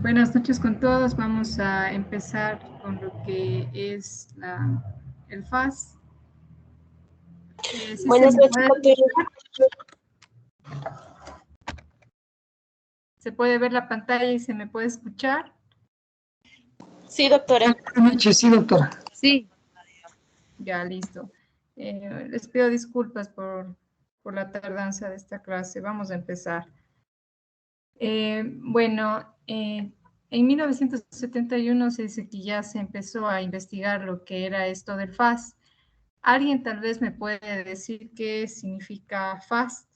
Buenas noches con todos. Vamos a empezar con lo que es el FAS. ¿Sí Buenas noches, ¿Se puede ver la pantalla y se me puede escuchar? Sí, doctora. Buenas noches, sí, doctora. Sí. Ya, listo. Les pido disculpas por la tardanza de esta clase. Vamos a empezar. En 1971 se dice que ya se empezó a investigar lo que era esto del FAST. ¿Alguien tal vez me puede decir qué significa FAST?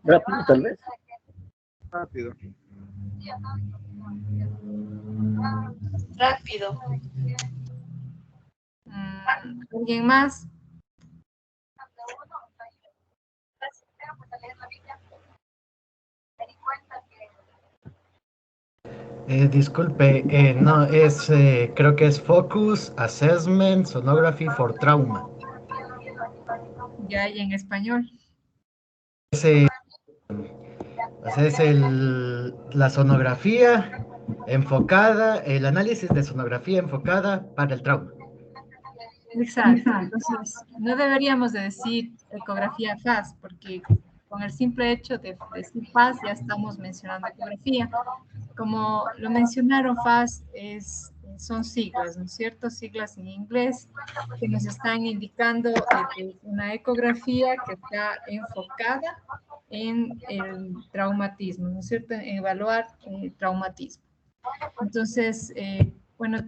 Rápido, tal vez. Rápido. Rápido. ¿Alguien más? Disculpe, no, creo que es Focus Assessment Sonography for Trauma. Ya, y en español. La sonografía enfocada, el análisis de sonografía enfocada para el trauma. Exacto. Entonces, no deberíamos de decir ecografía FAST, porque con el simple hecho de decir FAST ya estamos mencionando ecografía. Como lo mencionaron, FAST son siglas, ¿no es cierto? Siglas en inglés que nos están indicando una ecografía que está enfocada en el traumatismo, ¿no es cierto? En evaluar el traumatismo. Entonces, bueno,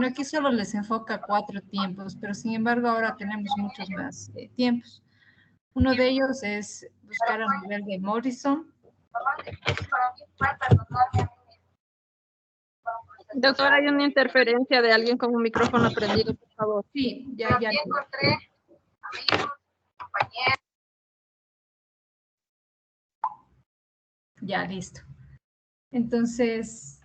aquí solo les enfoca 4 tiempos, pero sin embargo ahora tenemos muchos más tiempos. Uno de ellos es buscar a nivel de Morrison. Doctora, hay una interferencia de alguien con un micrófono prendido, por favor. Sí, ya. Ya, listo. Entonces,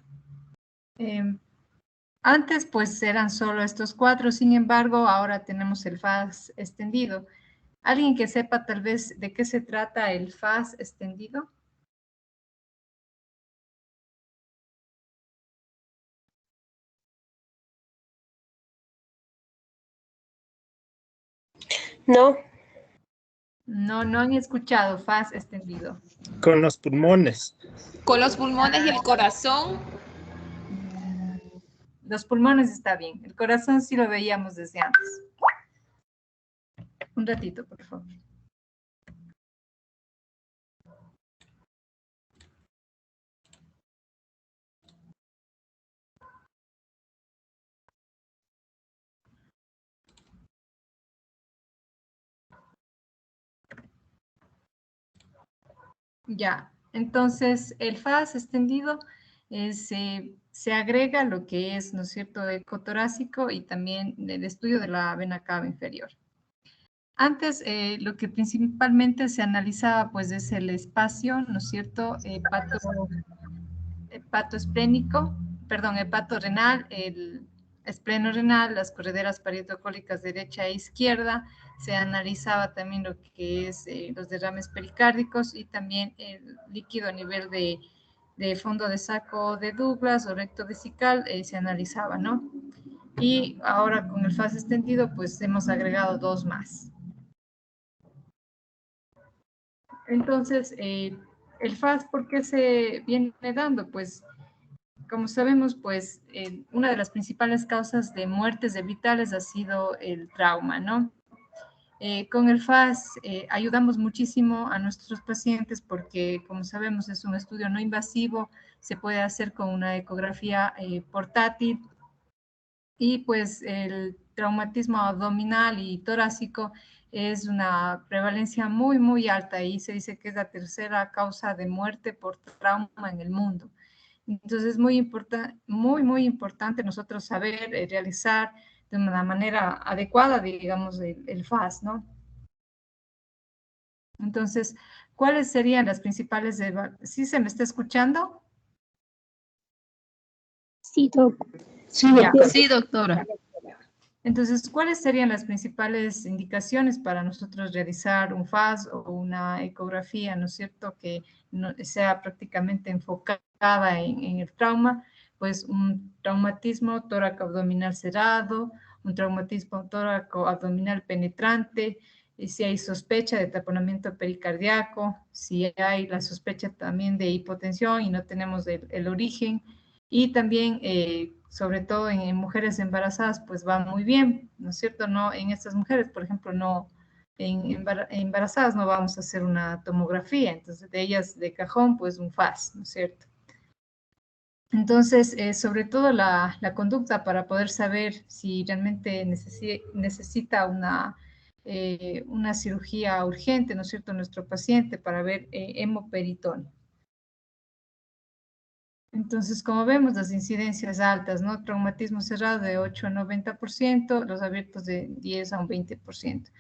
antes pues eran solo estos 4, sin embargo, ahora tenemos el FAS extendido. ¿Alguien que sepa tal vez de qué se trata el FAS extendido? No. No han escuchado FAS extendido. Con los pulmones. Con los pulmones y el corazón. Los pulmones está bien. El corazón sí lo veíamos desde antes. Un ratito, por favor. Ya, entonces el FAS extendido se agrega lo que es, ¿no es cierto?, ecotorácico y también el estudio de la vena cava inferior. Antes, lo que principalmente se analizaba, pues, es el espacio, ¿no es cierto?, hepato renal, el espleno renal, las correderas parietocólicas derecha e izquierda. Se analizaba también lo que es los derrames pericárdicos y también el líquido a nivel de fondo de saco de Douglas o recto vesical se analizaba, ¿no? Y ahora con el FAS extendido, pues hemos agregado 2 más. Entonces, el FAS, ¿por qué se viene dando? Pues, como sabemos, pues, una de las principales causas de muertes evitables ha sido el trauma, ¿no? Con el FAS ayudamos muchísimo a nuestros pacientes porque, como sabemos, es un estudio no invasivo, se puede hacer con una ecografía portátil y pues el traumatismo abdominal y torácico es una prevalencia muy alta y se dice que es la tercera causa de muerte por trauma en el mundo. Entonces es muy importante nosotros saber realizar de una manera adecuada, digamos, el FAS, ¿no? Entonces, ¿cuáles serían las principales? ¿Sí se me está escuchando? Sí, Sí, doctora. Sí, doctora. Entonces, ¿cuáles serían las principales indicaciones para nosotros realizar un FAS o una ecografía, ¿no es cierto?, que sea prácticamente enfocada en el trauma? Pues un traumatismo tóraco-abdominal cerrado, un traumatismo tóraco-abdominal penetrante, y si hay sospecha de taponamiento pericardíaco, si hay la sospecha también de hipotensión y no tenemos el origen, y también, sobre todo en mujeres embarazadas, pues va muy bien, ¿no es cierto? No, en estas mujeres, por ejemplo, no, embarazadas no vamos a hacer una tomografía, entonces de ellas de cajón, pues un FAS, ¿no es cierto? Entonces, sobre todo la conducta para poder saber si realmente necesita una cirugía urgente, ¿no es cierto?, nuestro paciente para ver hemoperitoneo. Entonces, como vemos, las incidencias altas, ¿no? Traumatismo cerrado de 8 a 90%, los abiertos de 10 a un 20%.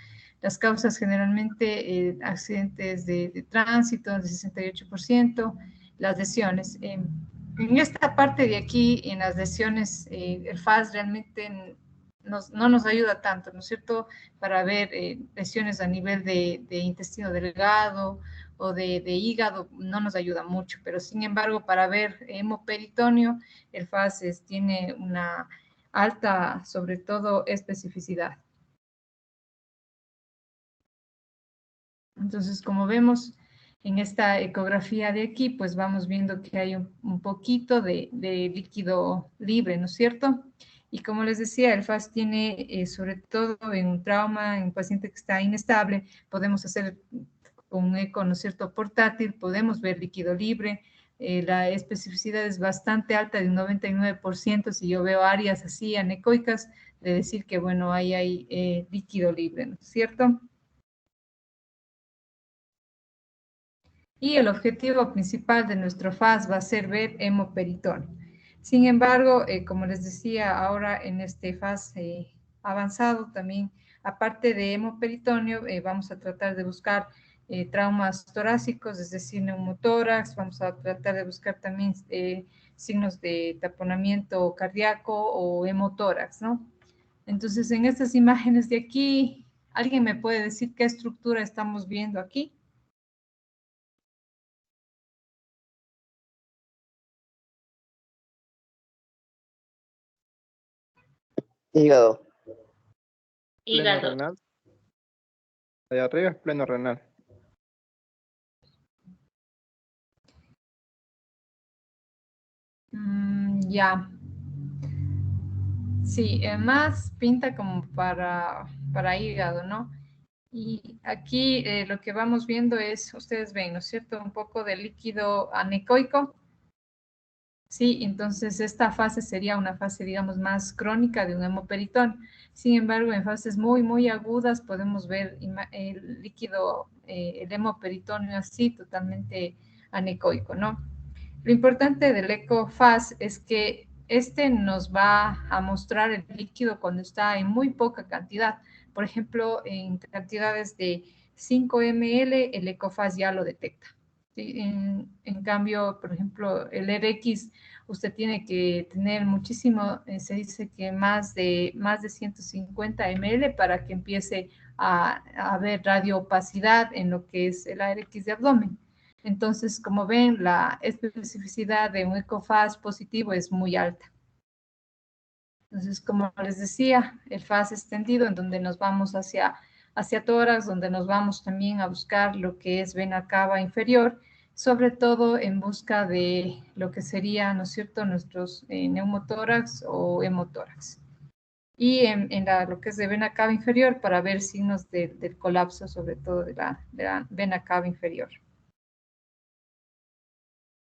Las causas generalmente, accidentes de tránsito de 68%, las lesiones. En esta parte de aquí, en las lesiones, el FAS realmente no nos ayuda tanto, ¿no es cierto?, para ver lesiones a nivel de intestino delgado, o de hígado no nos ayuda mucho, pero sin embargo para ver hemoperitoneo el FAS tiene una alta, sobre todo, especificidad. Entonces, como vemos en esta ecografía de aquí, pues vamos viendo que hay un poquito de líquido libre, ¿no es cierto? Y como les decía, el FAS tiene, sobre todo en un trauma, en un paciente que está inestable, podemos hacer un eco, ¿no es cierto?, portátil, podemos ver líquido libre, la especificidad es bastante alta, de un 99%, si yo veo áreas así anecoicas, de decir que, bueno, ahí hay líquido libre, ¿no es cierto? Y el objetivo principal de nuestro FAS va a ser ver hemoperitoneo. Sin embargo, como les decía, ahora en este FAS avanzado también, aparte de hemoperitoneo, vamos a tratar de buscar traumas torácicos, es decir, neumotórax, vamos a tratar de buscar también signos de taponamiento cardíaco o hemotórax, ¿no? Entonces, en estas imágenes de aquí, ¿alguien me puede decir qué estructura estamos viendo aquí? Hígado. Pleno renal. Allá arriba es pleno renal. Ya. Sí, más pinta como para hígado, ¿no? Y aquí lo que vamos viendo es, ustedes ven, ¿no es cierto?, un poco de líquido anecoico. Sí, entonces esta fase sería una fase, digamos, más crónica de un hemoperitón. Sin embargo, en fases muy agudas podemos ver el líquido, el hemoperitoneo así, totalmente anecoico, ¿no? Lo importante del ECOFAS es que este nos va a mostrar el líquido cuando está en muy poca cantidad. Por ejemplo, en cantidades de 5 ml, el ECOFAS ya lo detecta. ¿Sí? En cambio, por ejemplo, el RX, usted tiene que tener muchísimo, se dice que más de 150 ml para que empiece a haber radioopacidad en lo que es el ARX de abdomen. Entonces, como ven, la especificidad de un ECOFAS positivo es muy alta. Entonces, como les decía, el FAS extendido en donde nos vamos hacia tórax, donde nos vamos también a buscar lo que es vena cava inferior, sobre todo en busca de lo que sería, ¿no es cierto?, nuestros neumotórax o hemotórax. Y en lo que es de vena cava inferior para ver signos del colapso, sobre todo de la vena cava inferior.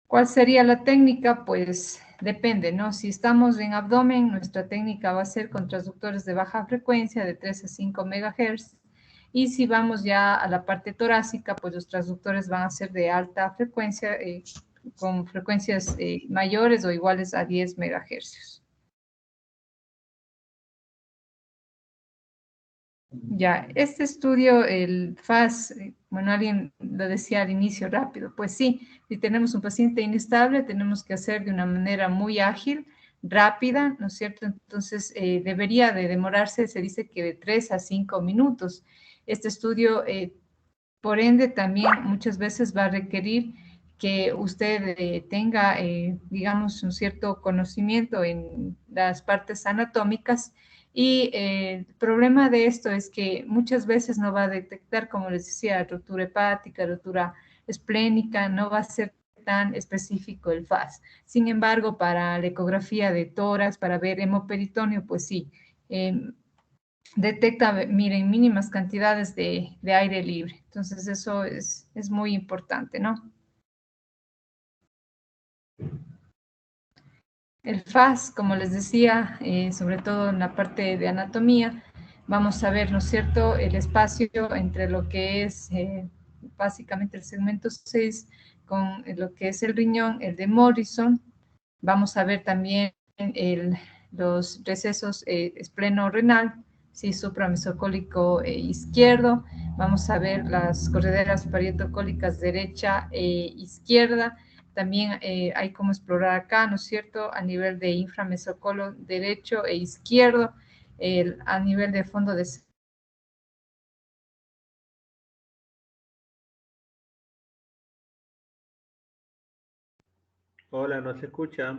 ¿Cuál sería la técnica? Pues depende, ¿no? Si estamos en abdomen, nuestra técnica va a ser con transductores de baja frecuencia de 3 a 5 MHz. Y si vamos ya a la parte torácica, pues los transductores van a ser de alta frecuencia, con frecuencias mayores o iguales a 10 MHz. Ya, este estudio, el FAS, bueno, alguien lo decía al inicio rápido, pues sí, si tenemos un paciente inestable, tenemos que hacer de una manera muy ágil rápida, ¿no es cierto? Entonces, debería de demorarse, se dice que de 3 a 5 minutos. Este estudio, por ende, también muchas veces va a requerir que usted tenga, digamos, un cierto conocimiento en las partes anatómicas y el problema de esto es que muchas veces no va a detectar, como les decía, rotura hepática, rotura esplénica, no va a ser tan específico el FAS. Sin embargo, para la ecografía de tórax, para ver hemoperitoneo, pues sí, detecta, miren, mínimas cantidades de aire libre. Entonces, eso es muy importante, ¿no? El FAS, como les decía, sobre todo en la parte de anatomía, vamos a ver, ¿no es cierto?, el espacio entre lo que es básicamente el segmento 6 con lo que es el riñón, el de Morrison. Vamos a ver también los recesos espleno-renal, sí, supramesocólico izquierdo. Vamos a ver las correderas parietocólicas derecha e izquierda. También hay como explorar acá, ¿no es cierto?, a nivel de inframesocolo derecho e izquierdo, a nivel de fondo de... Hola, no se escucha.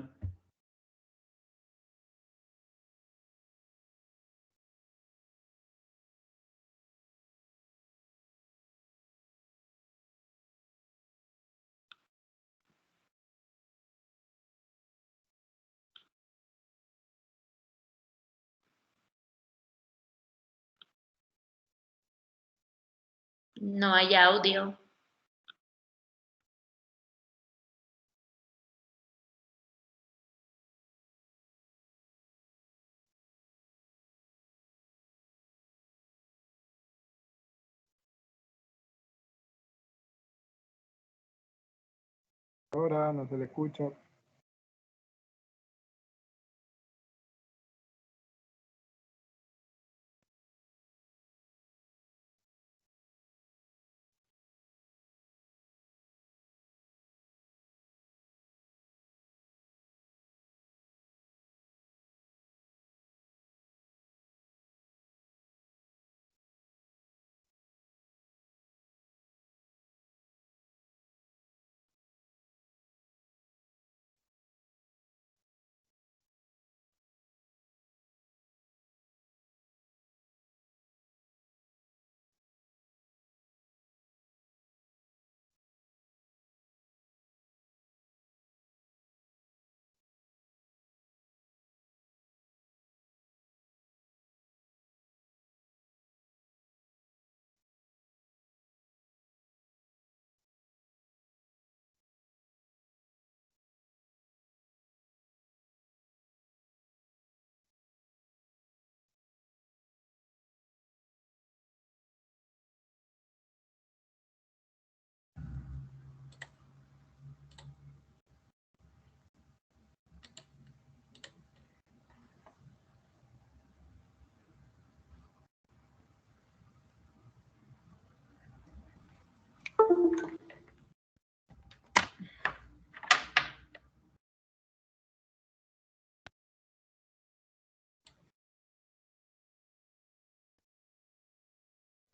No hay audio. Ahora no se le escucha.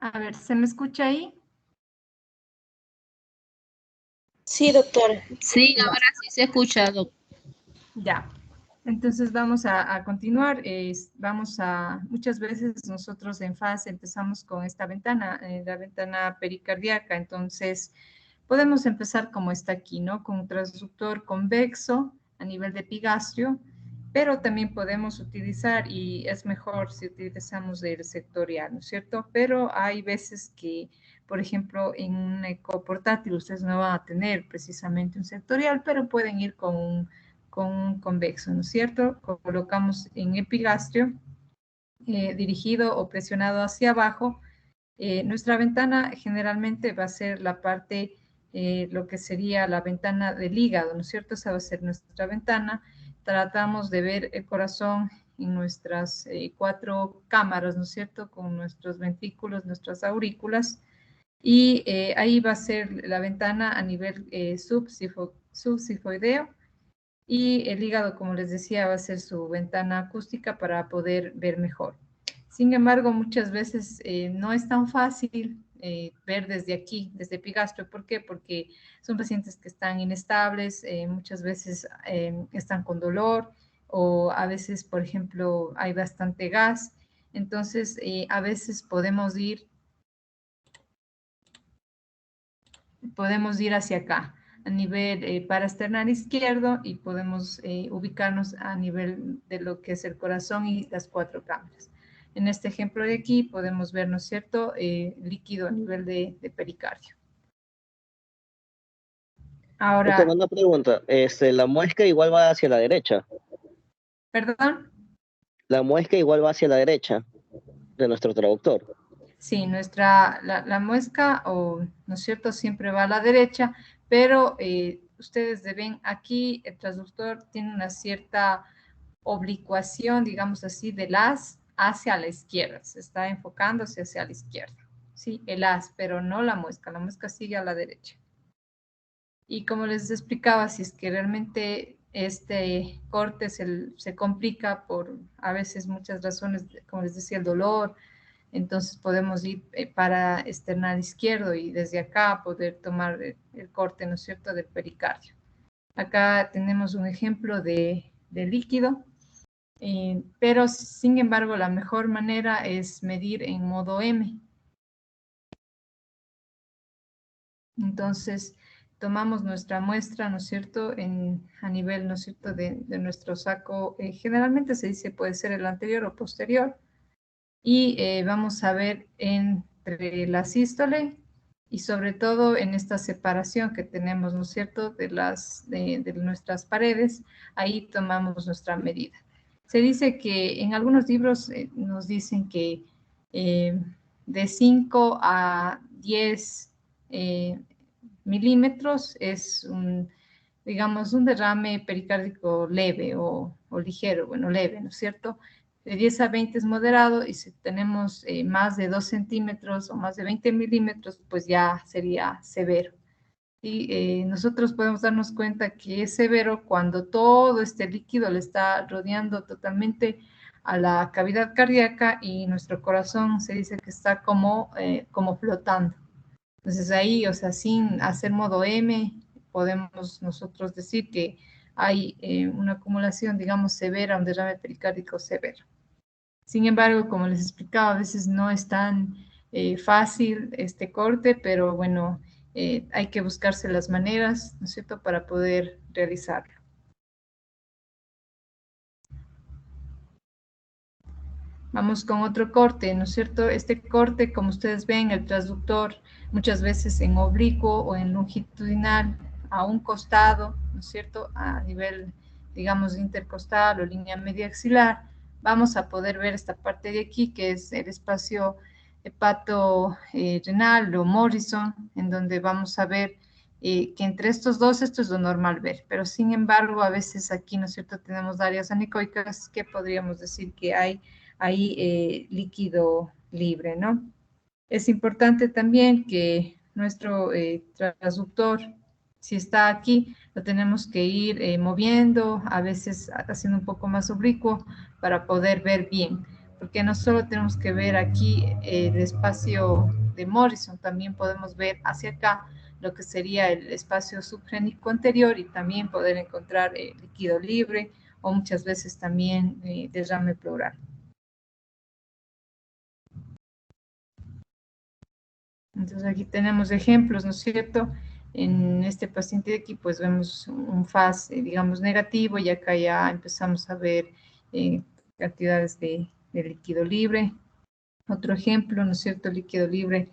A ver, ¿se me escucha ahí? Sí, doctora. Sí, ahora sí se escucha, Ya. Entonces vamos a continuar. Muchas veces nosotros en FAS empezamos con esta ventana, la ventana pericardíaca. Entonces podemos empezar como está aquí, ¿no? Con un transductor convexo a nivel de epigastrio, pero también podemos utilizar, y es mejor si utilizamos el sectorial, ¿no es cierto? Pero hay veces que, por ejemplo, en un eco portátil ustedes no van a tener precisamente un sectorial, pero pueden ir con un convexo, ¿no es cierto? Colocamos en epigastrio, dirigido o presionado hacia abajo. Nuestra ventana generalmente va a ser la parte, lo que sería la ventana del hígado, ¿no es cierto? Esa va a ser nuestra ventana. Tratamos de ver el corazón en nuestras 4 cámaras, ¿no es cierto? Con nuestros ventrículos, nuestras aurículas. Y ahí va a ser la ventana a nivel subsifoideo. Y el hígado, como les decía, va a ser su ventana acústica para poder ver mejor. Sin embargo, muchas veces no es tan fácil ver desde aquí, desde epigastrio. ¿Por qué? Porque son pacientes que están inestables, muchas veces están con dolor o a veces, por ejemplo, hay bastante gas. Entonces, a veces podemos ir hacia acá, a nivel paraesternal izquierdo, y podemos ubicarnos a nivel de lo que es el corazón y las 4 cámaras. En este ejemplo de aquí podemos ver, ¿no es cierto?, líquido a nivel de pericardio. Ahora, Segunda pregunta. La muesca igual va hacia la derecha. ¿perdón? La muesca igual va hacia la derecha de nuestro traductor. Sí, la muesca, ¿no es cierto?, siempre va a la derecha, pero ustedes ven aquí, el transductor tiene una cierta oblicuación, digamos así, del haz hacia la izquierda, se está enfocándose hacia la izquierda, ¿sí? El haz, pero no la muesca sigue a la derecha. Y como les explicaba, si es que realmente este corte se complica por a veces muchas razones, como les decía, el dolor, entonces podemos ir para esternal izquierdo y desde acá poder tomar el corte, ¿no es cierto?, del pericardio. Acá tenemos un ejemplo de líquido, pero sin embargo la mejor manera es medir en modo M. Entonces tomamos nuestra muestra, ¿no es cierto?, a nivel, ¿no es cierto?, de nuestro saco, generalmente se dice puede ser el anterior o posterior, y vamos a ver entre la sístole y sobre todo en esta separación que tenemos, ¿no es cierto?, de nuestras paredes, ahí tomamos nuestra medida. Se dice que en algunos libros nos dicen que de 5 a 10 milímetros es digamos, un derrame pericárdico leve o ligero, bueno, leve, ¿no es cierto? De 10 a 20 es moderado, y si tenemos más de 2 centímetros o más de 20 milímetros, pues ya sería severo. Y nosotros podemos darnos cuenta que es severo cuando todo este líquido le está rodeando totalmente a la cavidad cardíaca y nuestro corazón se dice que está como flotando. Entonces ahí, o sea, sin hacer modo M, podemos nosotros decir que hay una acumulación, digamos, severa, un derrame pericárdico severo. Sin embargo, como les explicaba, a veces no es tan fácil este corte, pero bueno, hay que buscarse las maneras, ¿no es cierto?, para poder realizarlo. Vamos con otro corte, ¿no es cierto? Este corte, como ustedes ven, el transductor muchas veces en oblicuo o en longitudinal a un costado, ¿no es cierto?, a nivel, digamos, intercostal o línea media axilar. Vamos a poder ver esta parte de aquí, que es el espacio hepato-renal o Morrison, en donde vamos a ver que entre estos dos, esto es lo normal ver, pero sin embargo, a veces aquí, ¿no es cierto?, tenemos áreas anecoicas que podríamos decir que hay ahí líquido libre, ¿no? Es importante también que nuestro transductor, si está aquí, lo tenemos que ir moviendo, a veces haciendo un poco más oblicuo para poder ver bien, porque no solo tenemos que ver aquí el espacio de Morrison, también podemos ver hacia acá lo que sería el espacio subgénico anterior y también poder encontrar líquido libre o muchas veces también derrame pleural. Entonces aquí tenemos ejemplos, ¿no es cierto? En este paciente de aquí pues vemos un FAS, digamos, negativo, y acá ya empezamos a ver cantidades de líquido libre. Otro ejemplo, ¿no es cierto?, líquido libre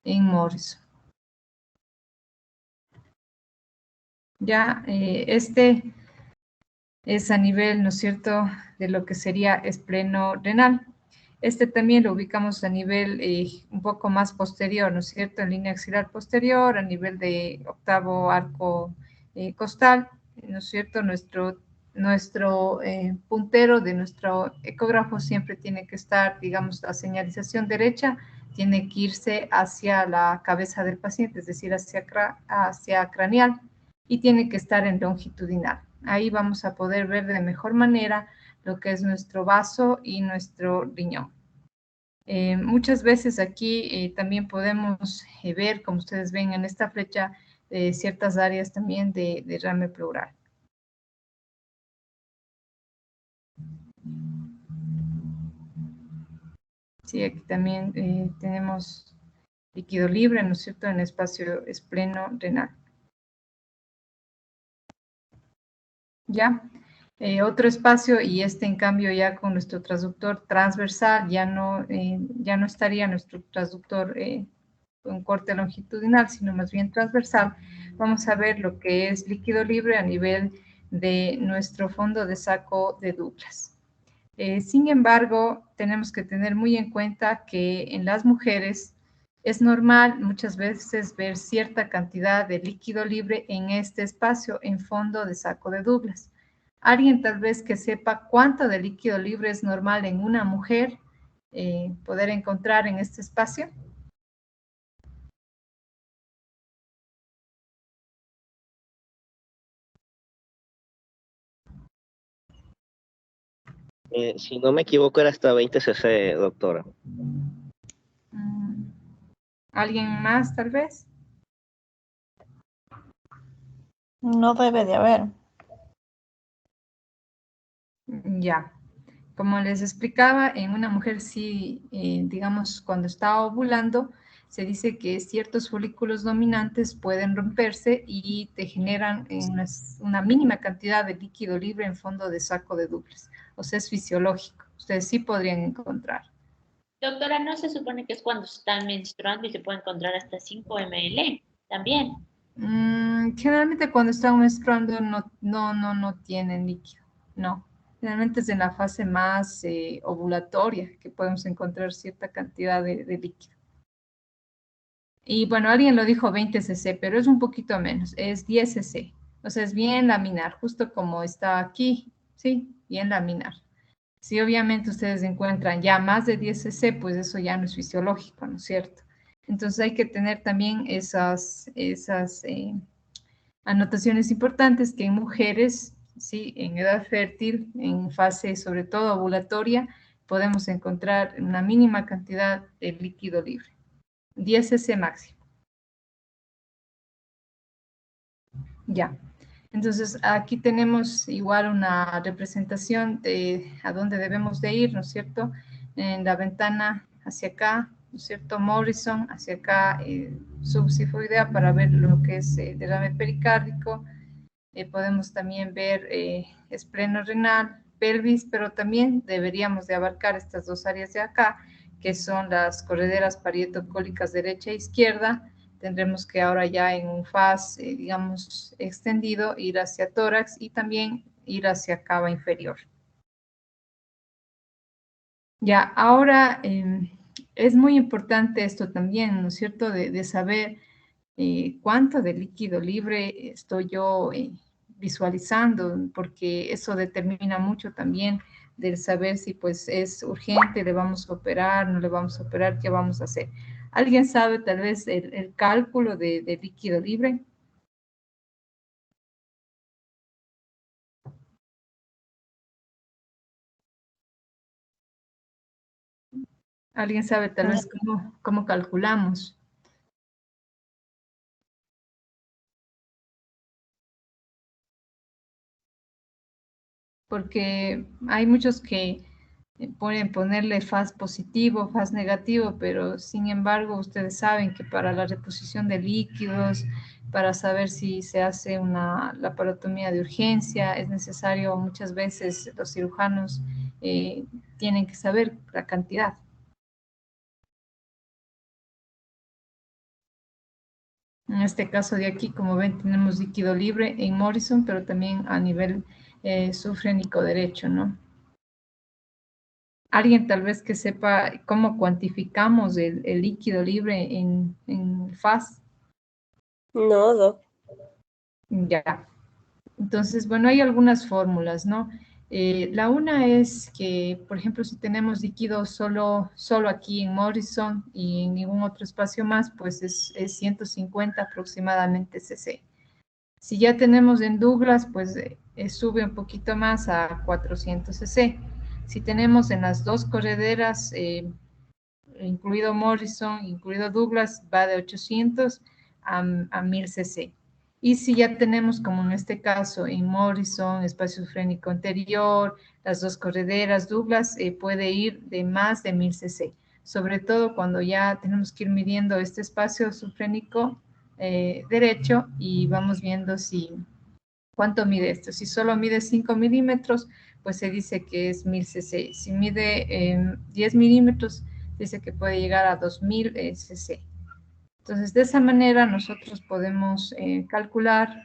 en Morrison. Ya, este es a nivel, ¿no es cierto?, de lo que sería espleno-renal. Este también lo ubicamos a nivel un poco más posterior, ¿no es cierto?, en línea axilar posterior, a nivel de octavo arco costal, ¿no es cierto? Nuestro puntero de nuestro ecógrafo siempre tiene que estar, digamos, la señalización derecha tiene que irse hacia la cabeza del paciente, es decir, hacia craneal, y tiene que estar en longitudinal. Ahí vamos a poder ver de mejor manera lo que es nuestro vaso y nuestro riñón. Muchas veces aquí también podemos ver, como ustedes ven en esta flecha, ciertas áreas también de derrame pleural. Sí, aquí también tenemos líquido libre, ¿no es cierto?, en el espacio espleno-renal. ¿Ya? Otro espacio, y este en cambio ya con nuestro transductor transversal, ya no estaría nuestro transductor con corte longitudinal, sino más bien transversal. Vamos a ver lo que es líquido libre a nivel de nuestro fondo de saco de Douglas. Sin embargo, tenemos que tener muy en cuenta que en las mujeres es normal muchas veces ver cierta cantidad de líquido libre en este espacio en fondo de saco de Douglas. Alguien tal vez que sepa cuánto de líquido libre es normal en una mujer poder encontrar en este espacio. Si no me equivoco, era hasta 20 cc, doctora. ¿Alguien más, tal vez? No debe de haber. Ya. Como les explicaba, en una mujer sí, digamos, cuando está ovulando, se dice que ciertos folículos dominantes pueden romperse y te generan una mínima cantidad de líquido libre en fondo de saco de Douglas. O sea, es fisiológico. Ustedes sí podrían encontrar. Doctora, ¿no se supone que es cuando están menstruando y se puede encontrar hasta 5 ml también? Generalmente cuando están menstruando no tienen líquido, no. Generalmente es en la fase más ovulatoria que podemos encontrar cierta cantidad de líquido. Y bueno, alguien lo dijo 20 cc, pero es un poquito menos, es 10 cc. O sea, es bien laminar, justo como está aquí, ¿sí? Bien laminar. Si obviamente ustedes encuentran ya más de 10 cc, pues eso ya no es fisiológico, ¿no es cierto? Entonces hay que tener también esas anotaciones importantes que en mujeres, ¿sí?, en edad fértil, en fase sobre todo ovulatoria, podemos encontrar una mínima cantidad de líquido libre, 10 cc máximo. Ya. Entonces, aquí tenemos igual una representación de a dónde debemos de ir, ¿no es cierto? En la ventana hacia acá, ¿no es cierto? Morrison, hacia acá, subsifoidea para ver lo que es derrame pericárdico. Podemos también ver espleno renal, pelvis, pero también deberíamos de abarcar estas dos áreas de acá, que son las correderas parietocólicas derecha e izquierda. Tendremos que ahora ya en un faz, digamos, extendido, ir hacia tórax y también ir hacia cava inferior. Ya, ahora es muy importante esto también, ¿no es cierto?, de saber cuánto de líquido libre estoy yo visualizando, porque eso determina mucho también del saber si pues es urgente, le vamos a operar, no le vamos a operar, qué vamos a hacer. ¿Alguien sabe tal vez el cálculo de líquido libre? ¿Alguien sabe tal vez cómo calculamos? Porque hay muchos que pueden ponerle faz positivo, faz negativo, pero sin embargo ustedes saben que para la reposición de líquidos, para saber si se hace una laparotomía de urgencia, es necesario muchas veces los cirujanos tienen que saber la cantidad. En este caso de aquí, como ven, tenemos líquido libre en Morrison, pero también a nivel sufrénico derecho, ¿no? Alguien tal vez que sepa cómo cuantificamos el líquido libre en faz. No, Doc. Ya. Entonces, bueno, hay algunas fórmulas, ¿no? La una es que, por ejemplo, si tenemos líquido solo aquí en Morrison y en ningún otro espacio más, pues es 150 aproximadamente cc. Si ya tenemos en Douglas, pues sube un poquito más a 400 cc. Si tenemos en las dos correderas, incluido Morrison, incluido Douglas, va de 800 a 1000 cc. Y si ya tenemos, como en este caso, en Morrison, espacio sufrénico anterior, las dos correderas, Douglas, puede ir de más de 1000 cc. Sobre todo cuando ya tenemos que ir midiendo este espacio sufrénico derecho y vamos viendo cuánto mide esto. Si solo mide 5 milímetros, pues se dice que es 1000 cc. Si mide 10 milímetros, dice que puede llegar a 2000 cc. Entonces, de esa manera nosotros podemos calcular,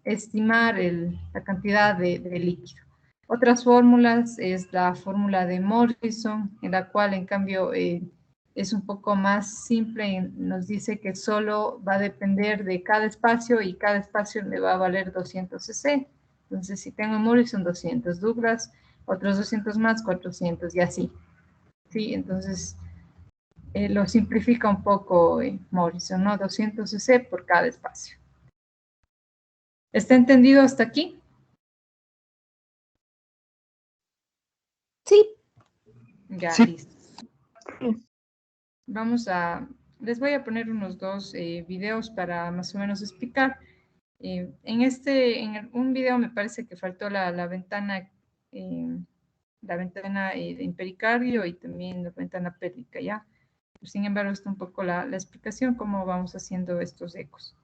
estimar la cantidad de líquido. Otras fórmulas es la fórmula de Morrison, en la cual en cambio es un poco más simple, nos dice que solo va a depender de cada espacio y cada espacio le va a valer 200 cc. Entonces, si tengo Morrison 200, Douglas otros 200 más, 400 y así. ¿Sí? Entonces, lo simplifica un poco Morrison, ¿no? 200 cc por cada espacio. ¿Está entendido hasta aquí? Sí. Ya, sí. listo. Les voy a poner unos dos videos para más o menos explicar. En un video me parece que faltó la ventana de pericardio y también la ventana pélvica, ¿ya? Sin embargo, está un poco la explicación, cómo vamos haciendo estos ecos.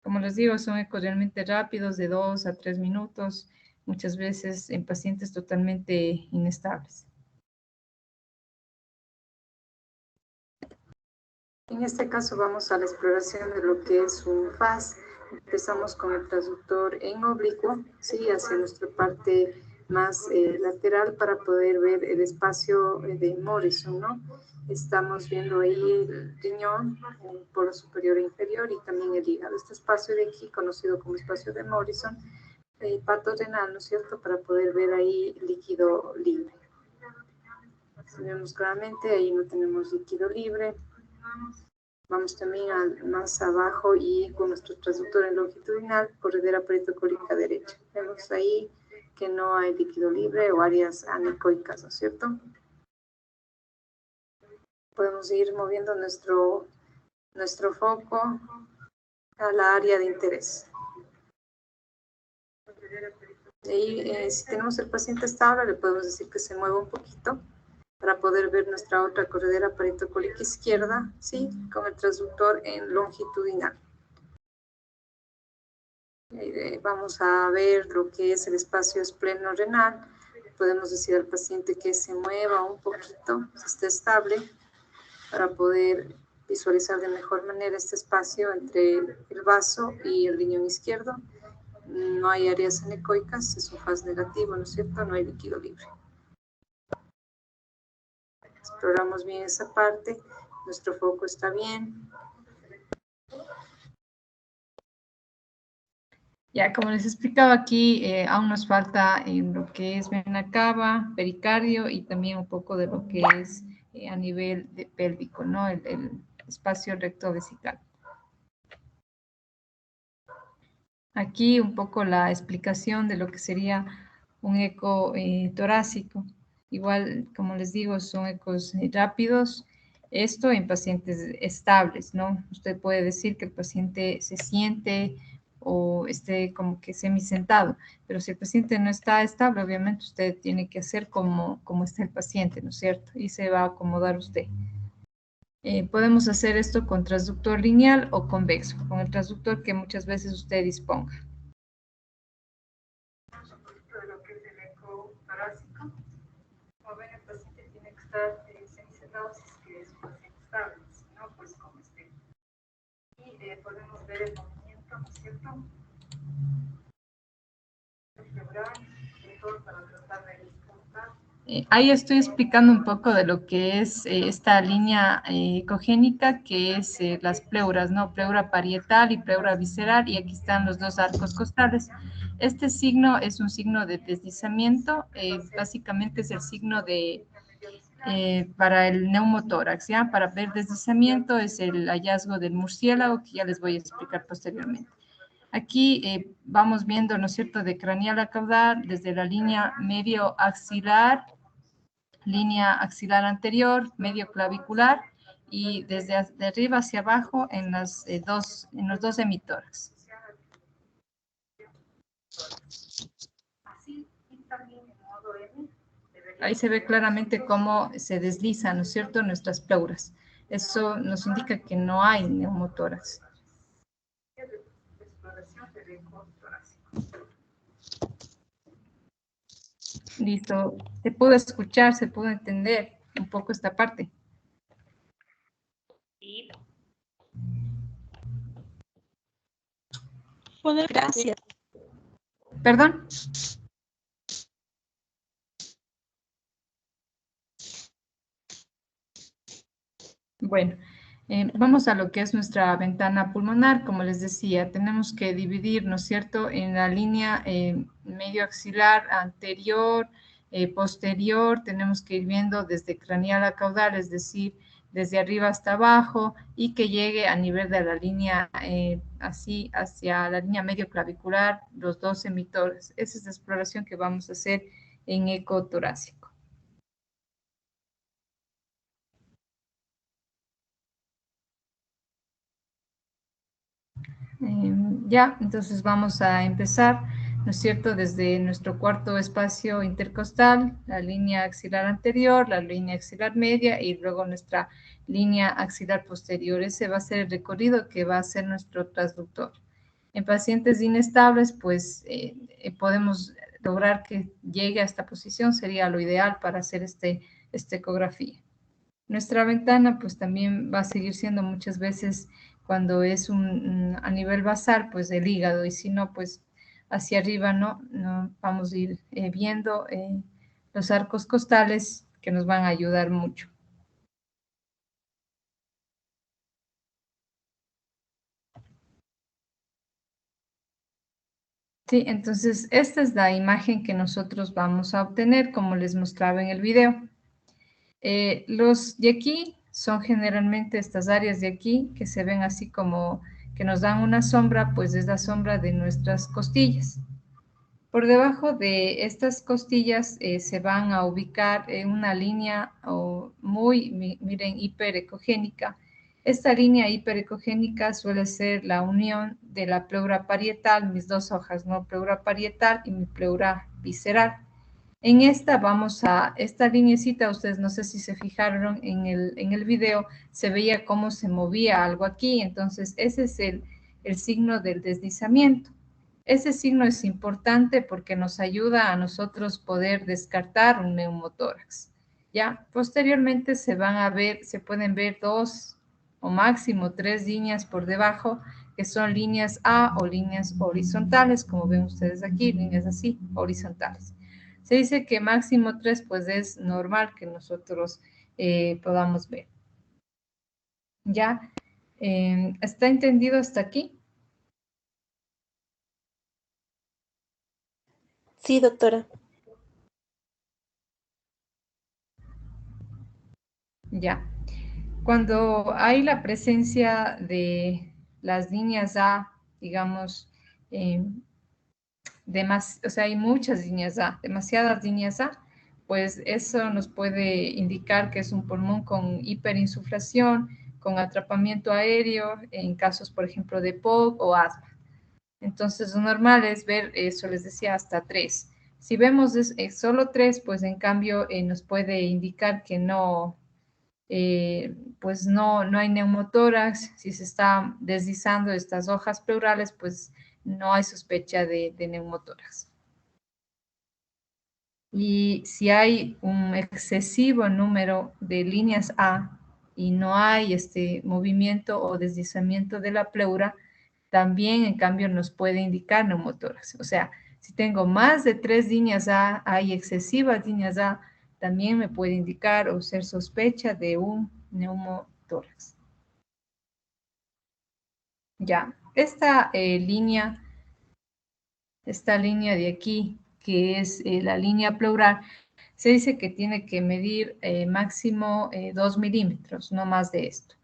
Como les digo, son ecos realmente rápidos, de 2 a 3 minutos, muchas veces en pacientes totalmente inestables. En este caso vamos a la exploración de lo que es un FAS. Empezamos con el transductor en oblicuo, ¿sí? Hacia nuestra parte más lateral para poder ver el espacio de Morrison, ¿no? Estamos viendo ahí el riñón, el polo superior e inferior y también el hígado. Este espacio de aquí, conocido como espacio de Morrison, pato renal, ¿no es cierto? Para poder ver ahí líquido libre. Si vemos claramente, ahí no tenemos líquido libre. Vamos también más abajo y con nuestro transductor en longitudinal, corredera peritocólica derecha. Vemos ahí que no hay líquido libre o áreas anecoicas, ¿no es cierto? Podemos ir moviendo nuestro foco a la área de interés. De ahí, si tenemos el paciente estable, le podemos decir que se mueva un poquito para poder ver nuestra otra corredera peritocólica izquierda, ¿sí? Con el transductor en longitudinal. Vamos a ver lo que es el espacio espleno-renal. Podemos decir al paciente que se mueva un poquito, si está estable, para poder visualizar de mejor manera este espacio entre el vaso y el riñón izquierdo. No hay áreas anecoicas, es un FAS negativo, ¿no es cierto? No hay líquido libre. Exploramos bien esa parte, nuestro foco está bien. Ya, como les explicaba aquí, aún nos falta en lo que es vena cava, pericardio y también un poco de lo que es a nivel de pélvico, ¿no? El espacio rectovesical. Aquí un poco la explicación de lo que sería un eco torácico. Igual, como les digo, son ecos rápidos. Esto en pacientes estables, ¿no? Usted puede decir que el paciente se siente o esté como que semisentado, pero si el paciente no está estable, obviamente usted tiene que hacer como está el paciente, ¿no es cierto? Y se va a acomodar usted. Podemos hacer esto con transductor lineal o convexo, con el transductor que muchas veces usted disponga. De lo que es el eco torácico, como ven, el paciente tiene que estar semisentado si es que es un paciente estable, si no, pues como esté. Y podemos ver el movimiento, ¿no es cierto? Para tratar de descontar. Ahí estoy explicando un poco de lo que es esta línea ecogénica, que es las pleuras, ¿no? Pleura parietal y pleura visceral, y aquí están los dos arcos costales. Este signo es un signo de deslizamiento, básicamente es el signo para el neumotórax, ¿ya? Para ver deslizamiento es el hallazgo del murciélago, que ya les voy a explicar posteriormente. Aquí vamos viendo, ¿no es cierto?, de craneal a caudal, desde la línea medio axilar, línea axilar anterior, medio clavicular, y desde de arriba hacia abajo en los dos hemitórax. Ahí se ve claramente cómo se deslizan, ¿no es cierto?, nuestras pleuras. Eso nos indica que no hay neumotórax. Listo. Se pudo escuchar, se pudo entender un poco esta parte. Sí. Gracias. ¿Perdón? Bueno, vamos a lo que es nuestra ventana pulmonar. Como les decía, tenemos que dividir, ¿no es cierto?, en la línea medio axilar anterior, posterior, tenemos que ir viendo desde craneal a caudal, es decir, desde arriba hasta abajo, y que llegue a nivel de la línea, así, hacia la línea medio clavicular, los dos emitores. Esa es la exploración que vamos a hacer en eco torácico. Ya, entonces vamos a empezar, ¿no es cierto?, desde nuestro cuarto espacio intercostal, la línea axilar anterior, la línea axilar media y luego nuestra línea axilar posterior. Ese va a ser el recorrido que va a ser nuestro transductor. En pacientes inestables, pues podemos lograr que llegue a esta posición, sería lo ideal para hacer esta ecografía. Nuestra ventana, pues también va a seguir siendo muchas veces, cuando es a nivel basal, pues el hígado, y si no, pues hacia arriba, ¿no? Vamos a ir viendo los arcos costales que nos van a ayudar mucho. Sí, entonces esta es la imagen que nosotros vamos a obtener, como les mostraba en el video. Los de aquí son generalmente estas áreas de aquí, que se ven así como que nos dan una sombra, pues es la sombra de nuestras costillas. Por debajo de estas costillas se van a ubicar en una línea miren, hiperecogénica. Esta línea hiperecogénica suele ser la unión de la pleura parietal, mis dos hojas, ¿no? Pleura parietal y mi pleura visceral. En esta esta lineecita, ustedes no sé si se fijaron en el video, se veía cómo se movía algo aquí, entonces ese es el signo del deslizamiento. Ese signo es importante porque nos ayuda a nosotros poder descartar un neumotórax. Ya, posteriormente se pueden ver 2 o máximo 3 líneas por debajo, que son líneas A o líneas horizontales, como ven ustedes aquí, líneas así, horizontales. Se dice que máximo 3, pues es normal que nosotros podamos ver. ¿Ya? ¿Está entendido hasta aquí? Sí, doctora. Ya. Cuando hay la presencia de las líneas A, digamos, o sea, hay muchas líneas A, demasiadas líneas A, pues eso nos puede indicar que es un pulmón con hiperinsuflación, con atrapamiento aéreo, en casos, por ejemplo, de POC o asma. Entonces, lo normal es ver, eso les decía, hasta 3. Si vemos solo 3, pues en cambio nos puede indicar que no, pues no hay neumotórax. Si se está deslizando estas hojas pleurales, pues no hay sospecha de neumotórax. Y si hay un excesivo número de líneas A y no hay este movimiento o deslizamiento de la pleura, también en cambio nos puede indicar neumotórax. O sea, si tengo más de 3 líneas A, hay excesivas líneas A, también me puede indicar o ser sospecha de un neumotórax. Ya, esta línea de aquí, que es la línea pleural, se dice que tiene que medir máximo 2 milímetros, no más de esto.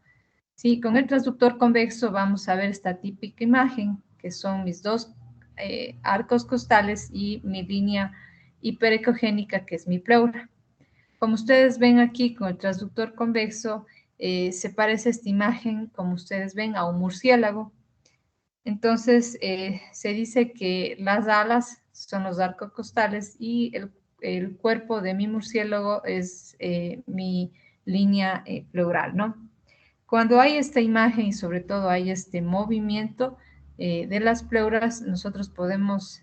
Sí, con el transductor convexo vamos a ver esta típica imagen que son mis dos arcos costales y mi línea hiperecogénica, que es mi pleura. Como ustedes ven aquí con el transductor convexo, se parece esta imagen, como ustedes ven, a un murciélago. Entonces, se dice que las alas son los arcos costales y el cuerpo de mi murciélago es mi línea pleural, ¿no? Cuando hay esta imagen y sobre todo hay este movimiento de las pleuras, nosotros podemos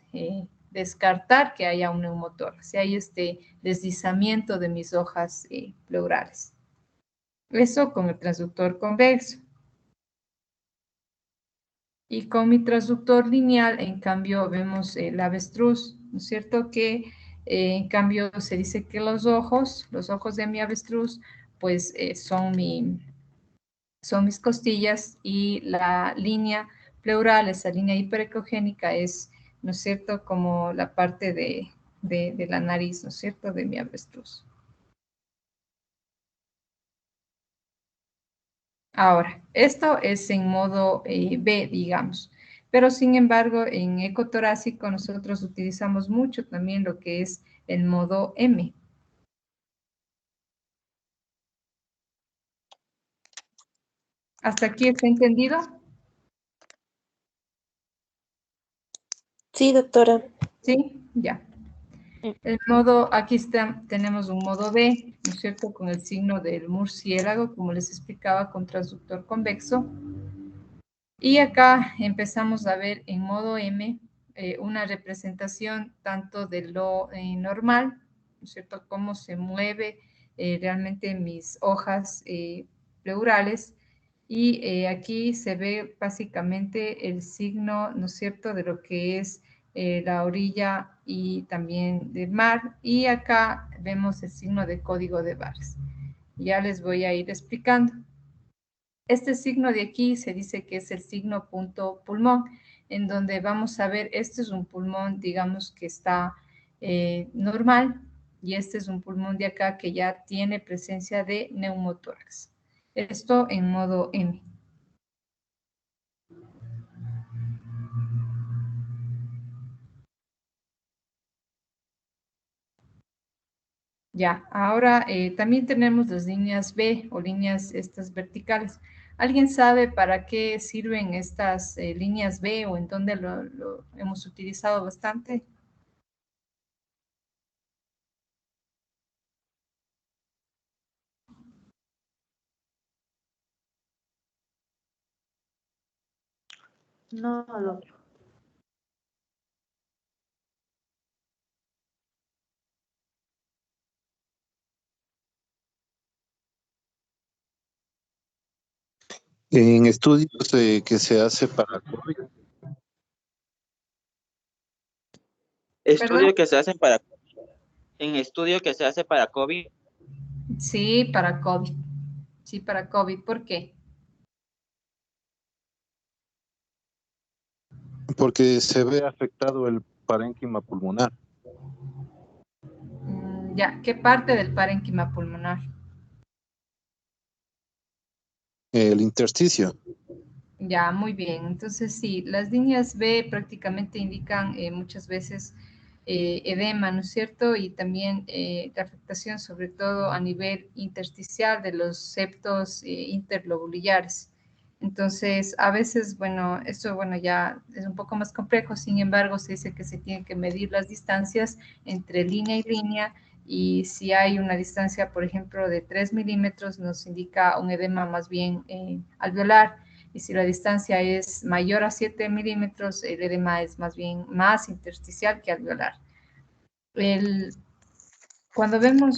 descartar que haya un neumotórax, si hay este deslizamiento de mis hojas pleurales. Eso con el transductor convexo. Y con mi transductor lineal, en cambio, vemos el avestruz, ¿no es cierto? Que en cambio se dice que los ojos de mi avestruz, pues son mis costillas y la línea pleural, esa línea hiperecogénica es, ¿no es cierto?, como la parte de la nariz, ¿no es cierto?, de mi avestruz. Ahora, esto es en modo B, digamos, pero sin embargo, en ecotorácico nosotros utilizamos mucho también lo que es el modo M. ¿Hasta aquí está entendido? Sí, doctora. Sí, ya. El modo, aquí está, tenemos un modo B, ¿no es cierto?, con el signo del murciélago, como les explicaba, con transductor convexo. Y acá empezamos a ver en modo M una representación tanto de lo normal, ¿no es cierto?, cómo se mueve realmente mis hojas pleurales. Y aquí se ve básicamente el signo, ¿no es cierto?, de lo que es la orilla y también del mar. Y acá vemos el signo de código de barras. Ya les voy a ir explicando. Este signo de aquí se dice que es el signo punto pulmón, en donde vamos a ver, este es un pulmón, digamos, que está normal, y este es un pulmón de acá que ya tiene presencia de neumotórax. Esto en modo M. Ya, ahora también tenemos las líneas B o líneas estas verticales. ¿Alguien sabe para qué sirven estas líneas B o en dónde lo hemos utilizado bastante? No, doctor. En estudios que se hace para COVID. ¿Perdón? Estudio que se hacen para, en estudio que se hace para COVID. Sí, para COVID. Sí, para COVID. ¿Por qué? Porque se ve afectado el parénquima pulmonar. Ya, ¿qué parte del parénquima pulmonar? El intersticio. Ya, muy bien. Entonces, sí, las líneas B prácticamente indican muchas veces edema, ¿no es cierto? Y también la afectación, sobre todo a nivel intersticial de los septos interlobulares. Entonces, a veces, bueno, esto, bueno, ya es un poco más complejo, sin embargo, se dice que se tienen que medir las distancias entre línea y línea, y si hay una distancia, por ejemplo, de 3 milímetros, nos indica un edema más bien alveolar, y si la distancia es mayor a 7 milímetros, el edema es más bien más intersticial que alveolar. Cuando vemos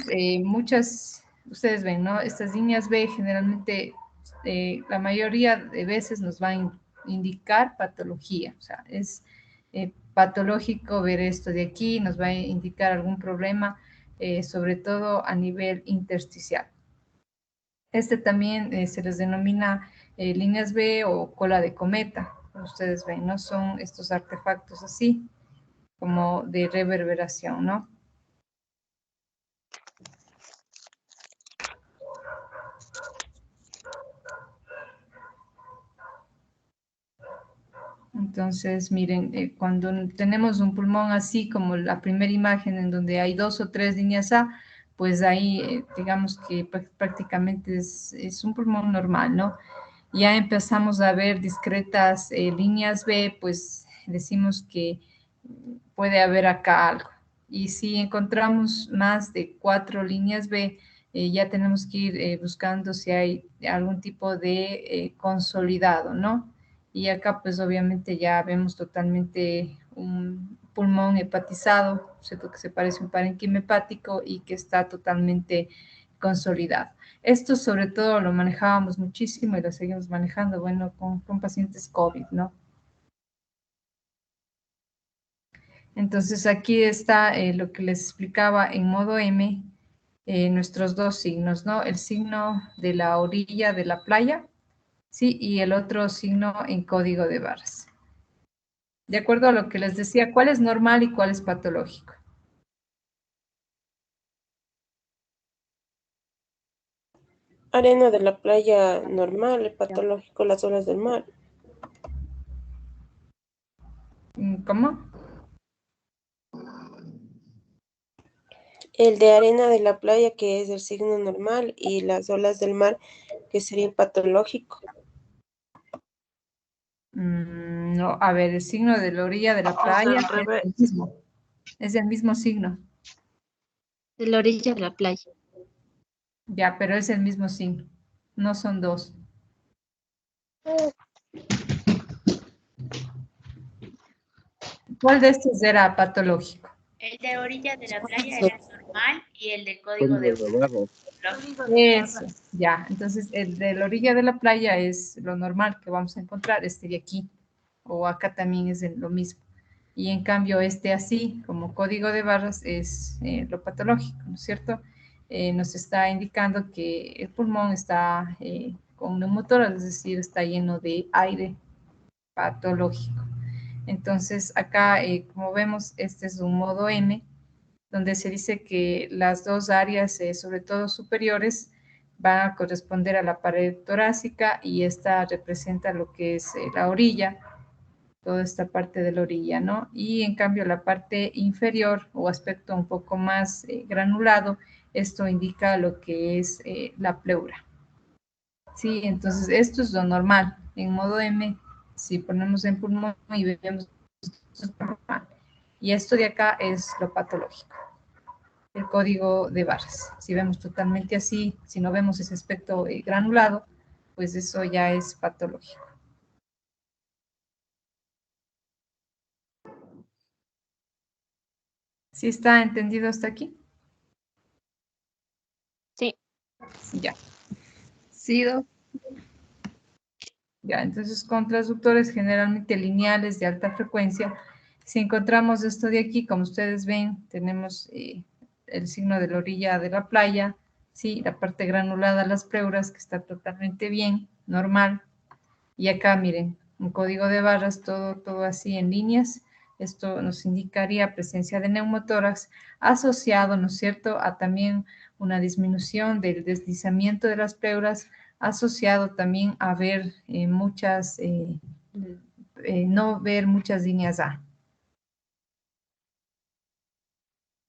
ustedes ven, ¿no? Estas líneas B generalmente, la mayoría de veces nos va a indicar patología, o sea, es patológico ver esto de aquí, nos va a indicar algún problema, sobre todo a nivel intersticial. Este también se les denomina líneas B o cola de cometa, como ustedes ven, ¿no? Son estos artefactos así, como de reverberación, ¿no? Entonces, miren, cuando tenemos un pulmón así como la primera imagen en donde hay 2 o 3 líneas A, pues ahí digamos que prácticamente es un pulmón normal, ¿no? Ya empezamos a ver discretas líneas B, pues decimos que puede haber acá algo. Y si encontramos más de 4 líneas B, ya tenemos que ir buscando si hay algún tipo de consolidado, ¿no? Y acá pues obviamente ya vemos totalmente un pulmón hepatizado, ¿cierto? Que se parece a un parénquima hepático y que está totalmente consolidado. Esto sobre todo lo manejábamos muchísimo y lo seguimos manejando, bueno, con pacientes COVID, ¿no? Entonces aquí está lo que les explicaba en modo M, nuestros dos signos, ¿no? El signo de la orilla de la playa, ¿sí? Y el otro signo en código de barras. De acuerdo a lo que les decía, ¿cuál es normal y cuál es patológico? Arena de la playa normal, el patológico, las olas del mar. ¿Cómo? El de arena de la playa, que es el signo normal, y las olas del mar, que sería el patológico. No, a ver, el signo de la orilla de la playa es el mismo signo. De la orilla de la playa. Ya, pero es el mismo signo, no son dos. ¿Cuál de estos era patológico? El de orilla de la playa era normal y el de código de barras. Eso, ya. Entonces, el de la orilla de la playa es lo normal que vamos a encontrar, este de aquí, o acá también es lo mismo. Y en cambio, este así, como código de barras, es lo patológico, ¿no es cierto? Nos está indicando que el pulmón está con neumotórax, es decir, está lleno de aire patológico. Entonces, acá, como vemos, este es un modo M, donde se dice que las dos áreas, sobre todo superiores, van a corresponder a la pared torácica y esta representa lo que es la orilla, toda esta parte de la orilla, ¿no? Y en cambio la parte inferior o aspecto un poco más granulado, esto indica lo que es la pleura. Sí, entonces esto es lo normal. En modo M, si ponemos en pulmón y vemos esto es normal. Y esto de acá es lo patológico, el código de barras. Si vemos totalmente así, si no vemos ese aspecto granulado, pues eso ya es patológico. ¿Sí está entendido hasta aquí? Sí. Ya. ¿Sido? Ya, entonces con transductores generalmente lineales de alta frecuencia, si encontramos esto de aquí, como ustedes ven, tenemos el signo de la orilla de la playa, sí, la parte granulada, las pleuras, que está totalmente bien, normal. Y acá, miren, un código de barras, todo así en líneas. Esto nos indicaría presencia de neumotórax asociado, ¿no es cierto?, a también una disminución del deslizamiento de las pleuras, asociado también a ver no ver muchas líneas A.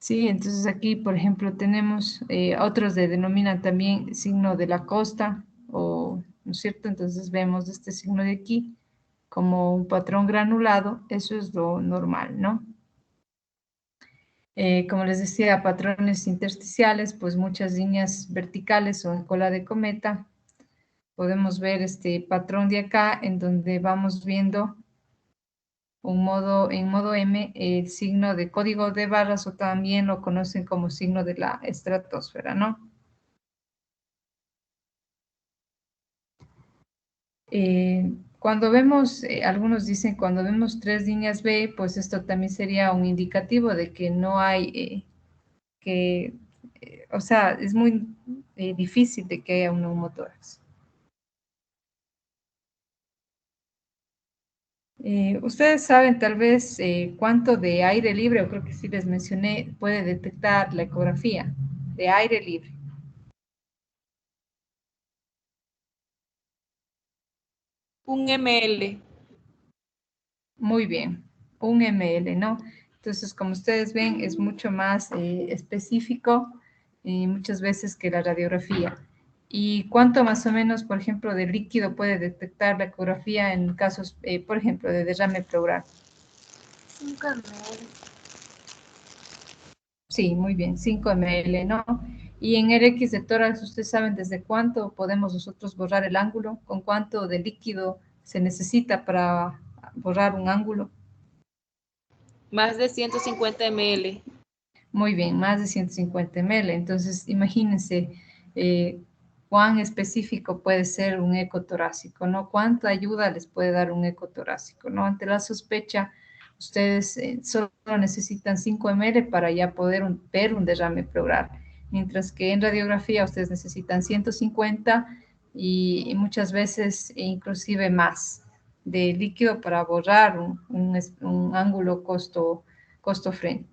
Sí, entonces aquí, por ejemplo, tenemos otros que denominan también signo de la costa, ¿no es cierto? Entonces vemos este signo de aquí como un patrón granulado, eso es lo normal, ¿no? Como les decía, patrones intersticiales, pues muchas líneas verticales o en cola de cometa. Podemos ver este patrón de acá en donde vamos viendo en modo M el signo de código de barras o también lo conocen como signo de la estratosfera, ¿no? Cuando vemos, algunos dicen, cuando vemos 3 líneas B, pues esto también sería un indicativo de que no hay, o sea, es muy difícil de que haya un neumotórax. Ustedes saben tal vez cuánto de aire libre, o creo que sí les mencioné, puede detectar la ecografía de aire libre. Un ml. Muy bien, 1 ml, ¿no? Entonces, como ustedes ven, es mucho más específico muchas veces que la radiografía. ¿Y cuánto más o menos, por ejemplo, de líquido puede detectar la ecografía en casos, por ejemplo, de derrame pleural? 5 ml. Sí, muy bien, 5 ml, ¿no? Y en el X de tórax, ¿ustedes saben desde cuánto podemos nosotros borrar el ángulo? ¿Con cuánto de líquido se necesita para borrar un ángulo? Más de 150 ml. Muy bien, más de 150 ml. Entonces, imagínense cuán específico puede ser un eco torácico, ¿no? ¿Cuánta ayuda les puede dar un eco torácico, ¿no? Ante la sospecha, ustedes solo necesitan 5 ml para ya poder ver un derrame pleural, mientras que en radiografía ustedes necesitan 150 y muchas veces inclusive más de líquido para borrar un ángulo costo-frente.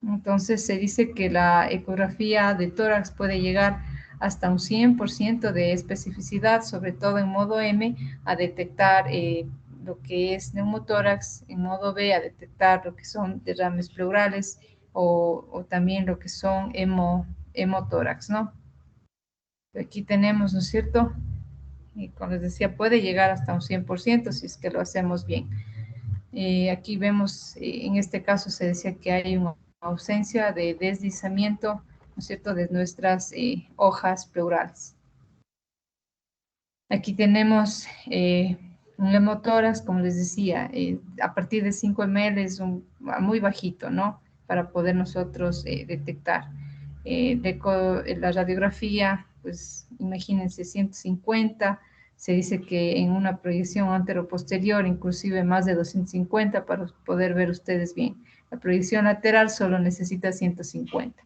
Entonces se dice que la ecografía de tórax puede llegar hasta un 100% de especificidad, sobre todo en modo M, a detectar lo que es neumotórax, en modo B a detectar lo que son derrames pleurales o también lo que son hemotórax, ¿no? Aquí tenemos, ¿no es cierto? Y como les decía, puede llegar hasta un 100% si es que lo hacemos bien. Aquí vemos, en este caso se decía que hay una ausencia de deslizamiento, ¿no es cierto?, de nuestras hojas pleurales. Aquí tenemos un hemotórax, como les decía, a partir de 5 ml es muy bajito, ¿no?, para poder nosotros detectar. La radiografía, pues imagínense, 150, se dice que en una proyección antero-posterior, inclusive más de 250 para poder ver ustedes bien. La proyección lateral solo necesita 150.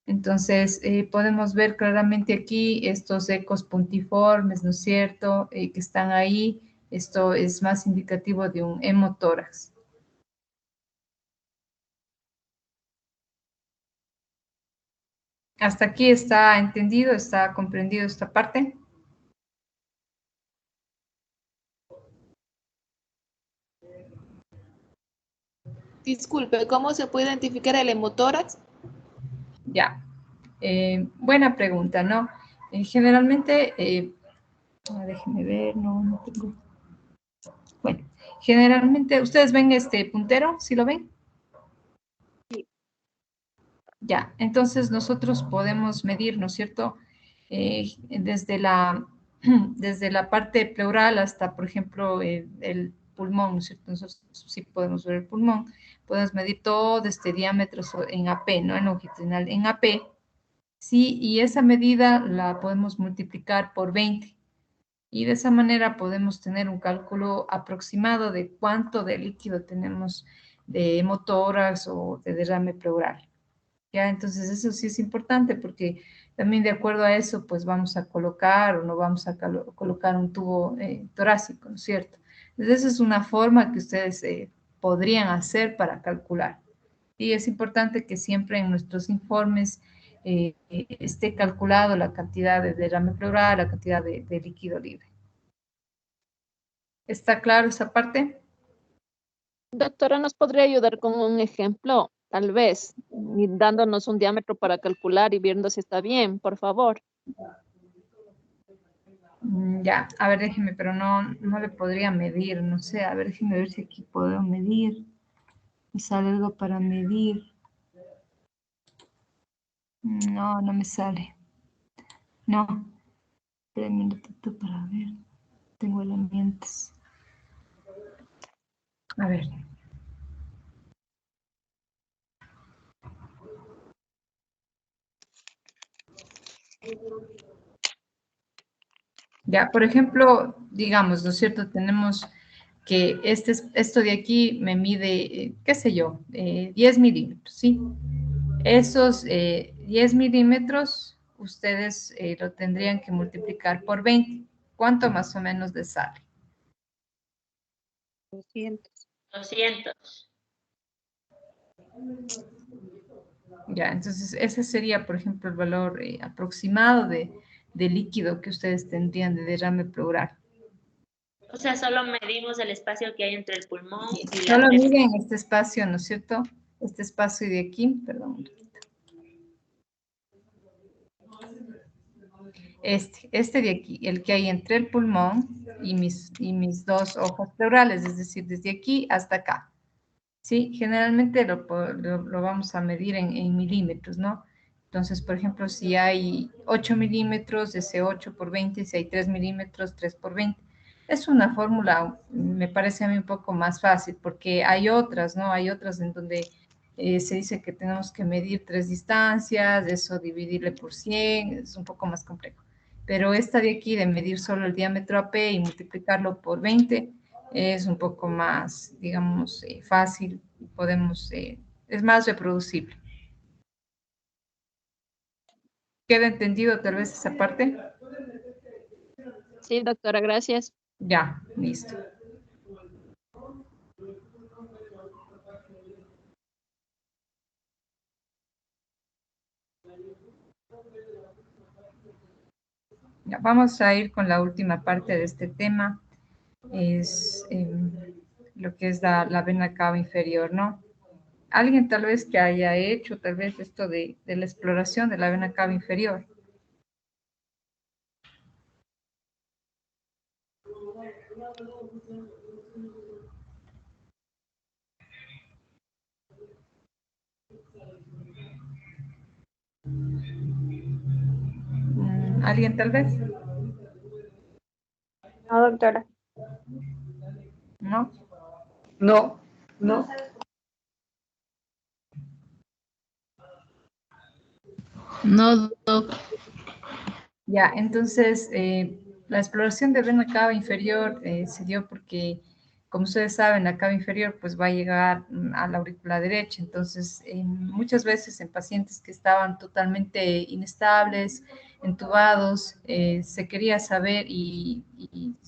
Entonces, podemos ver claramente aquí estos ecos puntiformes, ¿no es cierto?, que están ahí. Esto es más indicativo de un hemotórax. ¿Hasta aquí está entendido, está comprendido esta parte? Disculpe, ¿cómo se puede identificar el hemotórax? Ya, buena pregunta, ¿no? Generalmente, déjenme ver, no tengo. Bueno, generalmente, ¿ustedes ven este puntero? ¿Sí lo ven? Sí. Ya, entonces nosotros podemos medir, ¿no es cierto? Desde la parte pleural hasta, por ejemplo, el pulmón, ¿no es cierto? Nosotros sí podemos ver el pulmón. Podemos medir todo este diámetro en AP, ¿no? En longitudinal, en AP. Sí, y esa medida la podemos multiplicar por 20. Y de esa manera podemos tener un cálculo aproximado de cuánto de líquido tenemos de hemotórax o de derrame pleural. ¿Ya? Entonces eso sí es importante porque también de acuerdo a eso pues vamos a colocar o no vamos a colocar un tubo torácico, ¿no es cierto? Entonces esa es una forma que ustedes podrían hacer para calcular. Y es importante que siempre en nuestros informes esté calculado la cantidad de derrame pleural, la cantidad de líquido libre. ¿Está claro esa parte? Doctora, ¿nos podría ayudar con un ejemplo? Tal vez, y dándonos un diámetro para calcular y viendo si está bien, por favor. Ya, a ver, déjeme, pero no le podría medir, no sé, a ver, déjeme ver si aquí puedo medir. Me sale algo para medir. No me sale. No, espérenme un ratito para ver. Tengo herramientas. A ver. Ya, por ejemplo, digamos, ¿no es cierto? Tenemos que esto de aquí me mide, qué sé yo, 10 milímetros, ¿sí? Esos 10 milímetros, ustedes lo tendrían que multiplicar por 20. ¿Cuánto más o menos les sale? 200. Ya, entonces ese sería, por ejemplo, el valor aproximado de líquido que ustedes tendrían de derrame pleural. O sea, solo medimos el espacio que hay entre el pulmón y la Solo presión. miren este espacio, ¿no es cierto? Este espacio de aquí, perdón. Este de aquí, el que hay entre el pulmón y mis dos hojas pleurales, es decir, desde aquí hasta acá. Sí, generalmente lo vamos a medir en milímetros, ¿no? Entonces, por ejemplo, si hay 8 milímetros, ese 8 por 20, si hay 3 milímetros, 3 por 20. Es una fórmula, me parece a mí un poco más fácil, porque hay otras, ¿no? Hay otras en donde se dice que tenemos que medir 3 distancias, eso dividirle por 100, es un poco más complejo. Pero esta de aquí, de medir solo el diámetro AP y multiplicarlo por 20, es un poco más, digamos, fácil, podemos, es más reproducible. ¿Queda entendido tal vez esa parte? Sí, doctora, gracias. Ya, listo. Ya, vamos a ir con la última parte de este tema, es lo que es la vena cava inferior, ¿no? Alguien tal vez que haya hecho tal vez esto de la exploración de la vena cava inferior. ¿Alguien tal vez? No, doctora. ¿No? No, no. No, doc. Ya, entonces, la exploración de vena cava inferior se dio porque, como ustedes saben, la cava inferior pues va a llegar a la aurícula derecha. Entonces, muchas veces en pacientes que estaban totalmente inestables, entubados, se quería saber y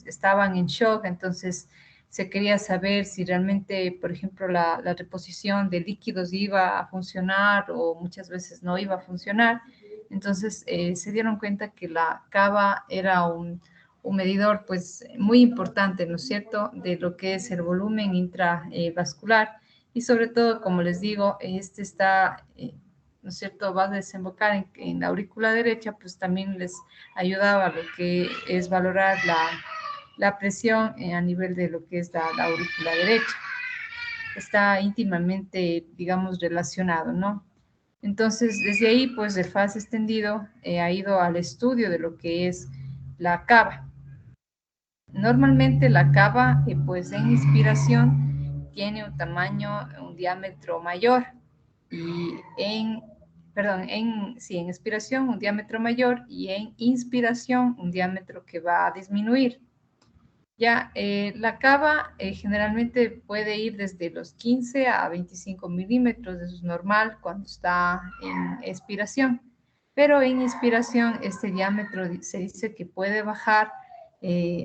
estaban en shock. Entonces, se quería saber si realmente, por ejemplo, la reposición de líquidos iba a funcionar o muchas veces no iba a funcionar. Entonces se dieron cuenta que la cava era un medidor pues muy importante, ¿no es cierto?, de lo que es el volumen intravascular y sobre todo, como les digo, este está, ¿no es cierto?, va a desembocar en la aurícula derecha, pues también les ayudaba a lo que es valorar la presión a nivel de lo que es la aurícula derecha. Está íntimamente, digamos, relacionado, ¿no? Entonces, desde ahí, pues el FAS extendido ha ido al estudio de lo que es la cava. Normalmente la cava, pues en inspiración, tiene un tamaño, un diámetro mayor y en expiración un diámetro mayor y en inspiración un diámetro que va a disminuir. Ya, la cava generalmente puede ir desde los 15 a 25 milímetros, eso es normal cuando está en expiración, pero en inspiración este diámetro se dice que puede bajar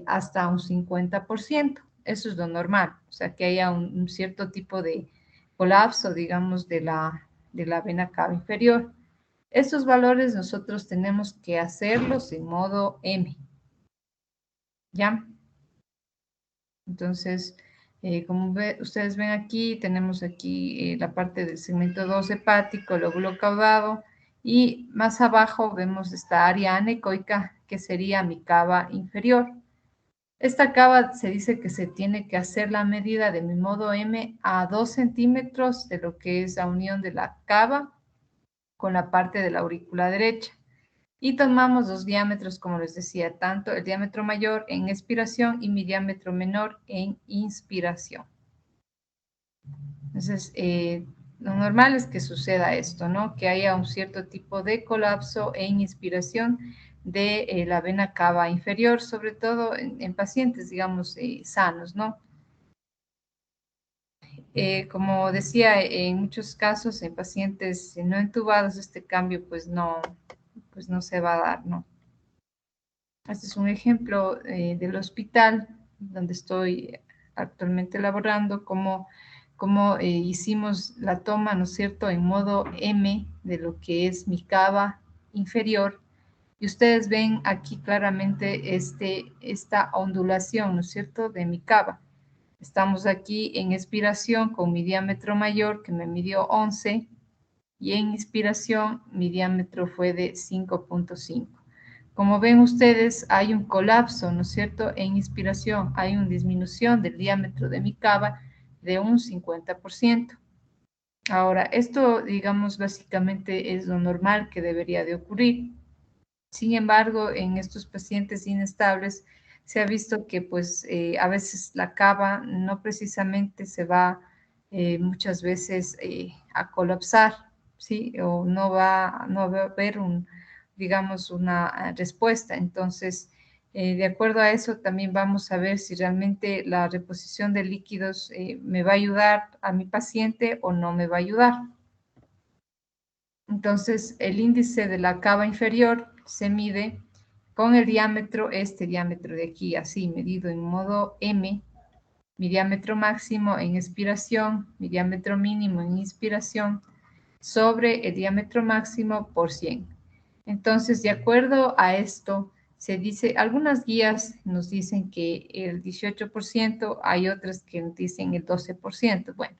hasta un 50%, eso es lo normal, o sea que haya un cierto tipo de colapso, digamos, de la vena cava inferior. Estos valores nosotros tenemos que hacerlos en modo M, ¿ya? Entonces, como ustedes ven aquí, tenemos aquí la parte del segmento 2 hepático, lóbulo caudado, y más abajo vemos esta área anecoica, que sería mi cava inferior. Esta cava se dice que se tiene que hacer la medida de mi modo M a 2 centímetros de lo que es la unión de la cava con la parte de la aurícula derecha. Y tomamos los diámetros, como les decía, tanto el diámetro mayor en expiración y mi diámetro menor en inspiración. Entonces, lo normal es que suceda esto, ¿no? Que haya un cierto tipo de colapso en inspiración de la vena cava inferior, sobre todo en pacientes, digamos, sanos, ¿no? Como decía, en muchos casos, en pacientes no entubados, este cambio pues no se va a dar, ¿no? Este es un ejemplo del hospital donde estoy actualmente laborando, como hicimos la toma, ¿no es cierto?, en modo M de lo que es mi cava inferior, Y ustedes ven aquí claramente esta ondulación, ¿no es cierto?, de mi cava. Estamos aquí en expiración con mi diámetro mayor, que me midió 11, y en inspiración mi diámetro fue de 5.5. Como ven ustedes, hay un colapso, ¿no es cierto?, en inspiración, hay una disminución del diámetro de mi cava de un 50%. Ahora, esto, digamos, básicamente es lo normal que debería de ocurrir. Sin embargo, en estos pacientes inestables se ha visto que pues a veces la cava no precisamente se va muchas veces a colapsar, ¿sí? O no va a haber digamos, una respuesta. Entonces, de acuerdo a eso, también vamos a ver si realmente la reposición de líquidos me va a ayudar a mi paciente o no me va a ayudar. Entonces, el índice de la cava inferior se mide con el diámetro, este diámetro de aquí, así, medido en modo M, mi diámetro máximo en expiración, mi diámetro mínimo en inspiración, sobre el diámetro máximo por 100. Entonces, de acuerdo a esto, se dice, algunas guías nos dicen que el 18%, hay otras que nos dicen el 12%. Bueno,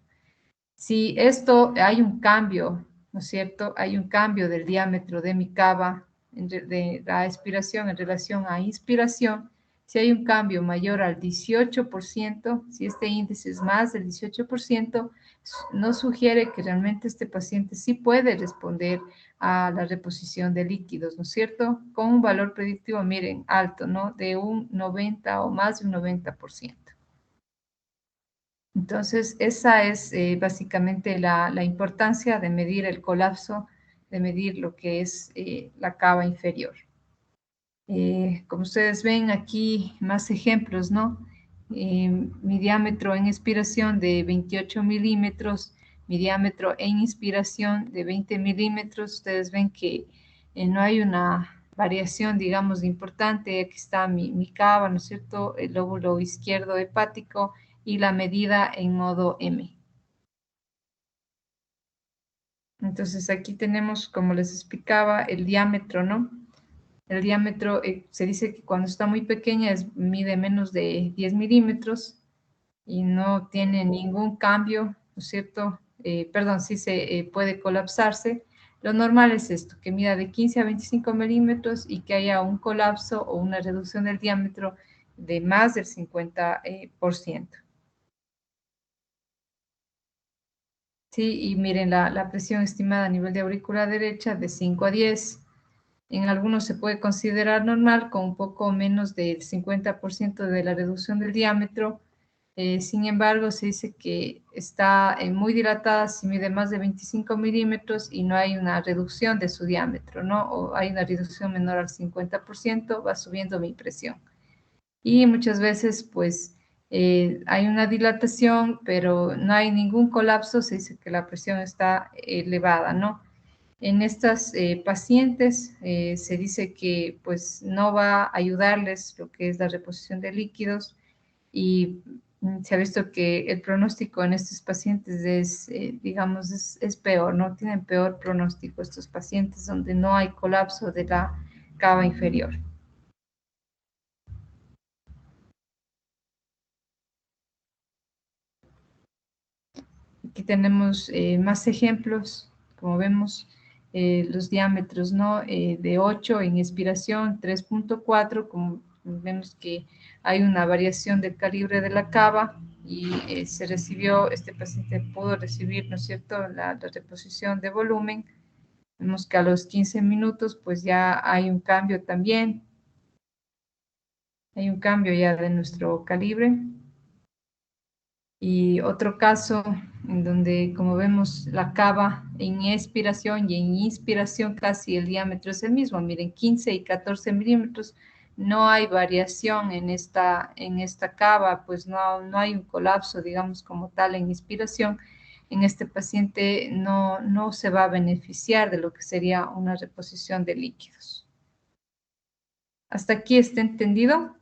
si esto hay un cambio, ¿no es cierto? Hay un cambio del diámetro de mi cava de la expiración en relación a inspiración. Si hay un cambio mayor al 18%, si este índice es más del 18%, nos sugiere que realmente este paciente sí puede responder a la reposición de líquidos, ¿no es cierto? Con un valor predictivo, miren, alto, ¿no? De un 90 o más de un 90%. Entonces, esa es básicamente la importancia de medir el colapso, de medir lo que es la cava inferior. Como ustedes ven aquí, más ejemplos, ¿no? Mi diámetro en expiración de 28 milímetros, mi diámetro en inspiración de 20 milímetros. Ustedes ven que no hay una variación, digamos, importante. Aquí está mi cava, ¿no es cierto? El lóbulo izquierdo hepático y la medida en modo M. Entonces aquí tenemos, como les explicaba, el diámetro, ¿no? El diámetro se dice que cuando está muy pequeña mide menos de 10 milímetros y no tiene ningún cambio, ¿no es cierto? Perdón, sí se puede colapsarse. Lo normal es esto, que mida de 15 a 25 milímetros y que haya un colapso o una reducción del diámetro de más del 50%. Sí, y miren la presión estimada a nivel de aurícula derecha de 5 a 10. En algunos se puede considerar normal con un poco menos del 50% de la reducción del diámetro. Sin embargo, se dice que está muy dilatada si mide más de 25 milímetros y no hay una reducción de su diámetro, ¿no? O hay una reducción menor al 50%, va subiendo mi presión. Y muchas veces, pues, hay una dilatación, pero no hay ningún colapso, se dice que la presión está elevada, ¿no? En estas pacientes se dice que pues no va a ayudarles lo que es la reposición de líquidos y se ha visto que el pronóstico en estos pacientes es, digamos, es peor, ¿no? Tienen peor pronóstico estos pacientes donde no hay colapso de la cava inferior. Aquí tenemos más ejemplos, como vemos, los diámetros, ¿no? De 8 en expiración, 3.4, como vemos que hay una variación del calibre de la cava y se recibió, este paciente pudo recibir, ¿no es cierto?, la reposición de volumen. Vemos que a los 15 minutos, pues ya hay un cambio también. Hay un cambio ya de nuestro calibre. Y otro caso en donde, como vemos, la cava en expiración y en inspiración casi el diámetro es el mismo. Miren, 15 y 14 milímetros. No hay variación en esta cava, pues no hay un colapso, digamos, como tal en inspiración. En este paciente no se va a beneficiar de lo que sería una reposición de líquidos. ¿Hasta aquí está entendido?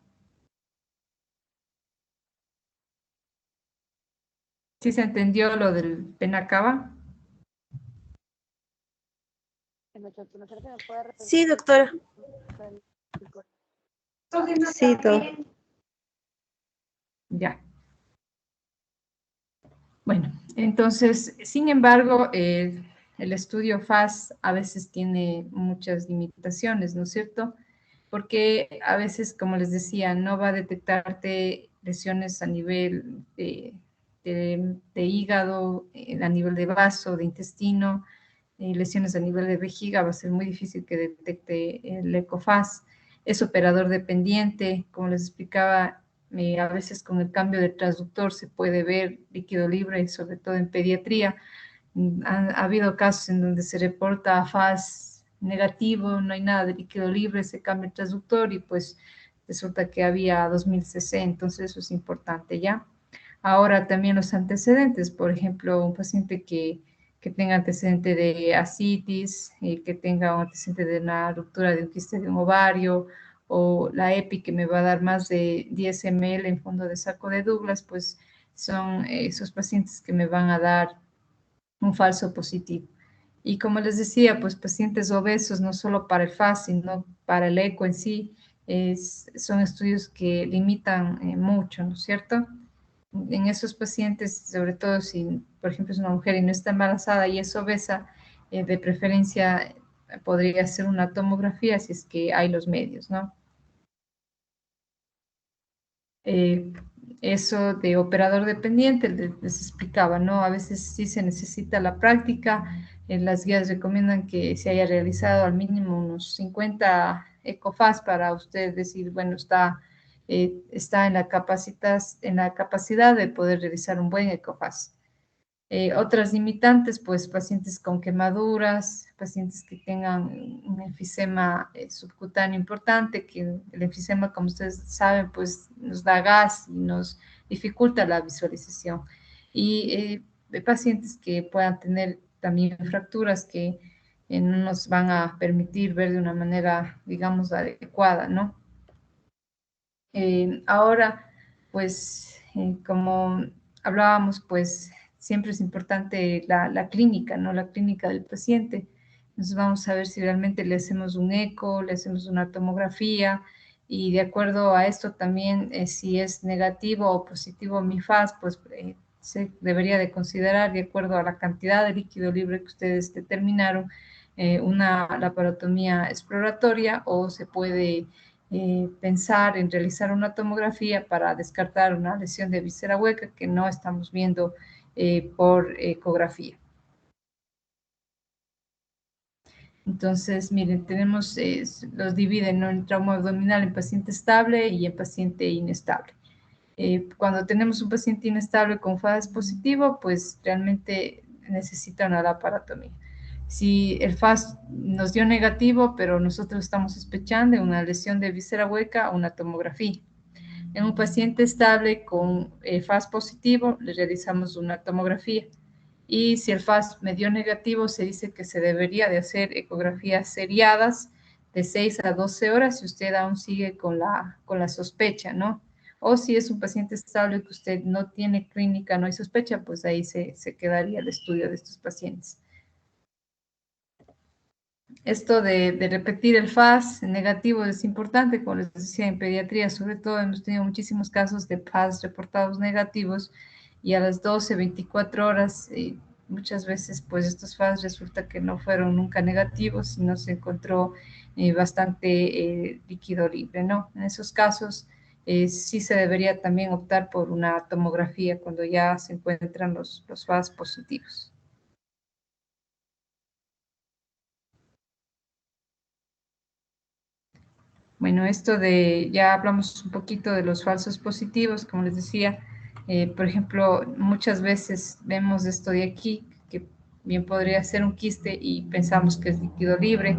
¿Sí se entendió lo del pena cava? Sí, doctora. Sí, Ya. Bueno, entonces, sin embargo, el estudio FAS a veces tiene muchas limitaciones, ¿no es cierto? Porque a veces, como les decía, no va a detectarte lesiones a nivel de hígado, a nivel de vaso, de intestino, lesiones a nivel de vejiga, va a ser muy difícil que detecte el ECOFAS. Es operador dependiente, como les explicaba, a veces con el cambio de transductor se puede ver líquido libre, sobre todo en pediatría. Ha habido casos en donde se reporta FAS negativo, no hay nada de líquido libre, se cambia el transductor y pues resulta que había 2000 cc, entonces eso es importante ya. Ahora también los antecedentes, por ejemplo, un paciente que tenga antecedente de ascitis, que tenga un antecedente de una ruptura de un quiste de un ovario, o la EPI que me va a dar más de 10 ml en fondo de saco de Douglas, pues son esos pacientes que me van a dar un falso positivo. Y como les decía, pues pacientes obesos, no solo para el FAS, sino para el eco en sí, son estudios que limitan mucho, ¿no es cierto? En esos pacientes, sobre todo si, por ejemplo, es una mujer y no está embarazada y es obesa, de preferencia podría ser una tomografía si es que hay los medios, ¿no? Eso de operador dependiente, les explicaba, ¿no? A veces sí se necesita la práctica. Las guías recomiendan que se haya realizado al mínimo unos 50 ECOFAS para usted decir, bueno, está en la capacidad de poder realizar un buen ECOFAS. Otras limitantes, pues pacientes con quemaduras, pacientes que tengan un enfisema subcutáneo importante, que el enfisema, como ustedes saben, pues nos da gas y nos dificulta la visualización. Y pacientes que puedan tener también fracturas que no nos van a permitir ver de una manera, digamos, adecuada, ¿no? Ahora, pues, como hablábamos, pues, siempre es importante la clínica, ¿no? La clínica del paciente. Entonces vamos a ver si realmente le hacemos un eco, le hacemos una tomografía y de acuerdo a esto también, si es negativo o positivo mi FAS, pues se debería de considerar de acuerdo a la cantidad de líquido libre que ustedes determinaron, una laparotomía exploratoria o se puede pensar en realizar una tomografía para descartar una lesión de víscera hueca que no estamos viendo por ecografía. Entonces, miren, tenemos, los dividen, ¿no?, en trauma abdominal en paciente estable y en paciente inestable. Cuando tenemos un paciente inestable con FAS positivo, pues realmente necesita una laparotomía. Si el FAS nos dio negativo, pero nosotros estamos sospechando de una lesión de víscera hueca, una tomografía. En un paciente estable con FAS positivo, le realizamos una tomografía. Y si el FAS me dio negativo, se dice que se debería de hacer ecografías seriadas de 6 a 12 horas si usted aún sigue con la sospecha, ¿no? O si es un paciente estable que usted no tiene clínica, no hay sospecha, pues ahí se quedaría el estudio de estos pacientes. Esto de repetir el FAS negativo es importante, como les decía, en pediatría, sobre todo hemos tenido muchísimos casos de FAS reportados negativos y a las 12, 24 horas, muchas veces pues estos FAS resulta que no fueron nunca negativos, sino se encontró bastante líquido libre, ¿no? En esos casos sí se debería también optar por una tomografía cuando ya se encuentran los FAS positivos. Bueno, esto ya hablamos un poquito de los falsos positivos, como les decía, por ejemplo, muchas veces vemos esto de aquí, que bien podría ser un quiste y pensamos que es líquido libre.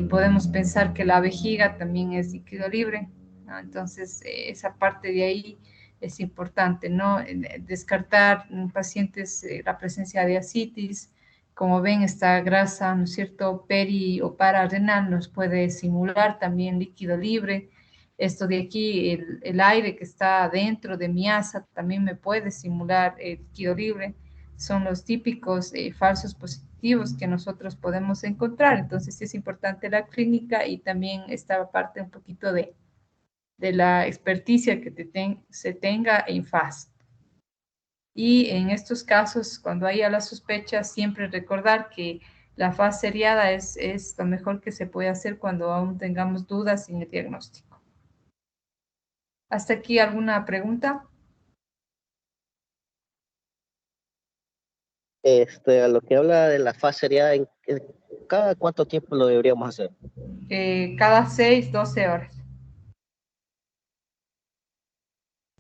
Podemos pensar que la vejiga también es líquido libre, ¿no? Entonces, esa parte de ahí es importante, ¿no? Descartar en pacientes la presencia de ascitis. Como ven, esta grasa, ¿no es cierto?, peri o pararenal nos puede simular también líquido libre. Esto de aquí, el aire que está dentro de mi asa también me puede simular líquido libre. Son los típicos falsos positivos positivos que nosotros podemos encontrar. Entonces es importante la clínica y también esta parte un poquito de la experticia que se tenga en FAS. Y en estos casos, cuando haya la sospecha, siempre recordar que la FAS seriada es lo mejor que se puede hacer cuando aún tengamos dudas en el diagnóstico. ¿Hasta aquí alguna pregunta? A lo que habla de la fase seriada, ¿cada cuánto tiempo lo deberíamos hacer? Cada 6, 12 horas.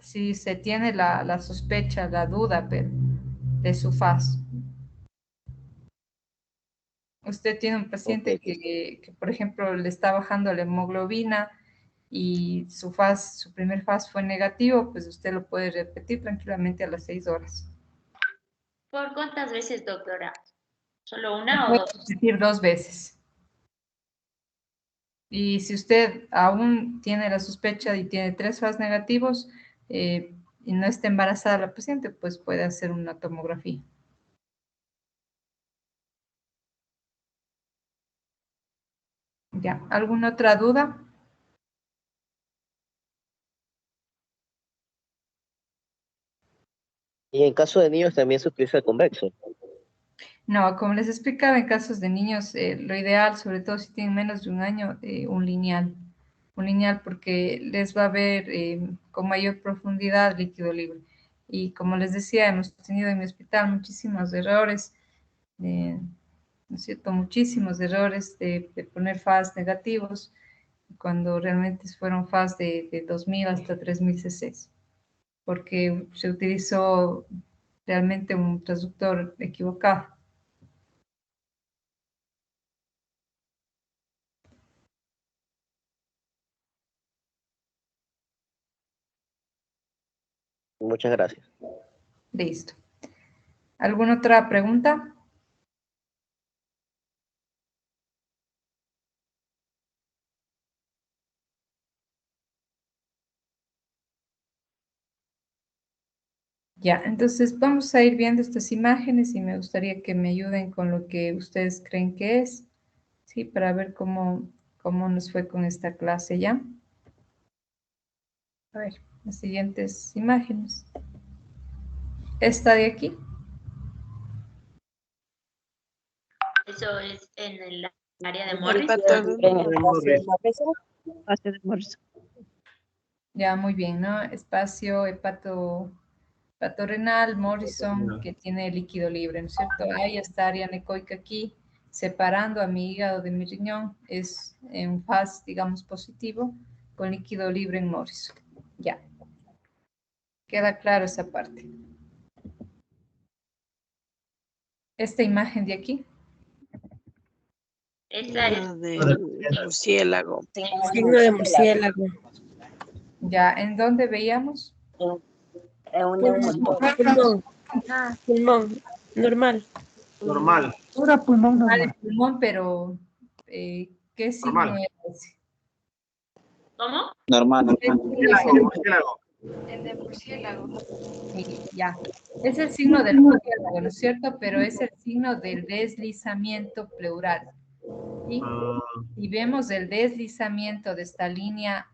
Si se tiene la sospecha, la duda de su FAS. Usted tiene un paciente que, por ejemplo, le está bajando la hemoglobina y su primer FAS fue negativo, pues usted lo puede repetir tranquilamente a las 6 horas. ¿Por cuántas veces, doctora? ¿Solo una o Puede dos? repetir 2 veces. Y si usted aún tiene la sospecha y tiene 3 FAS negativos y no está embarazada la paciente, pues puede hacer una tomografía. Ya, ¿alguna otra duda? Y en caso de niños también se utiliza el convexo. No, como les explicaba, en casos de niños, lo ideal, sobre todo si tienen menos de un año, un lineal. Un lineal porque les va a ver con mayor profundidad líquido libre. Y como les decía, hemos tenido en mi hospital muchísimos errores, ¿no es cierto? Muchísimos errores de poner FAS negativos, cuando realmente fueron FAS de 2000 hasta 3000 cc, porque se utilizó realmente un transductor equivocado. Muchas gracias. Listo. ¿Alguna otra pregunta? Ya, entonces vamos a ir viendo estas imágenes y me gustaría que me ayuden con lo que ustedes creen que es, ¿sí? Para ver cómo nos fue con esta clase ya. A ver, las siguientes imágenes. Esta de aquí. Eso es en el área de El Morris. Espacio de Morris. Ya, muy bien, ¿no? Espacio hepatorrenal, Morrison, que tiene líquido libre, ¿no es cierto? Hay esta área anecoica aquí, separando a mi hígado de mi riñón, es un FAS, digamos, positivo, con líquido libre en Morrison. Ya. Queda claro esa parte. Esta imagen de aquí. Esa es de murciélago. Signo de murciélago. Ya, ¿en dónde veíamos? Pulmón. Pulmón. Normal. Normal. Pura pulmón normal. Pulmón, pero ¿qué signo Normal. es ese? ¿Cómo? Normal. Murciélago. El de murciélago. Sí, ya. Es el signo del murciélago, ¿no es cierto? Pero es el signo del deslizamiento pleural. ¿Sí? Si vemos el deslizamiento de esta línea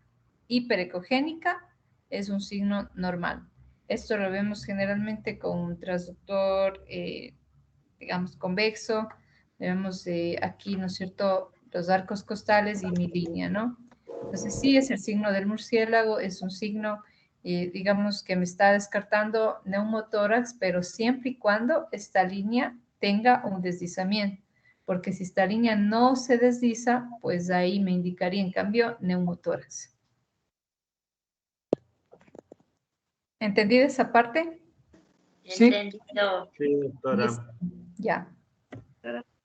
hiperecogénica, es un signo normal. Esto lo vemos generalmente con un transductor, digamos, convexo. Vemos aquí, ¿no es cierto?, los arcos costales y mi línea, ¿no? Entonces, sí, es el signo del murciélago, es un signo, digamos, que me está descartando neumotórax, pero siempre y cuando esta línea tenga un deslizamiento, porque si esta línea no se desliza, pues ahí me indicaría, en cambio, neumotórax. ¿Entendida esa parte? Sí. Entendido. Sí, doctora. Listo. Ya.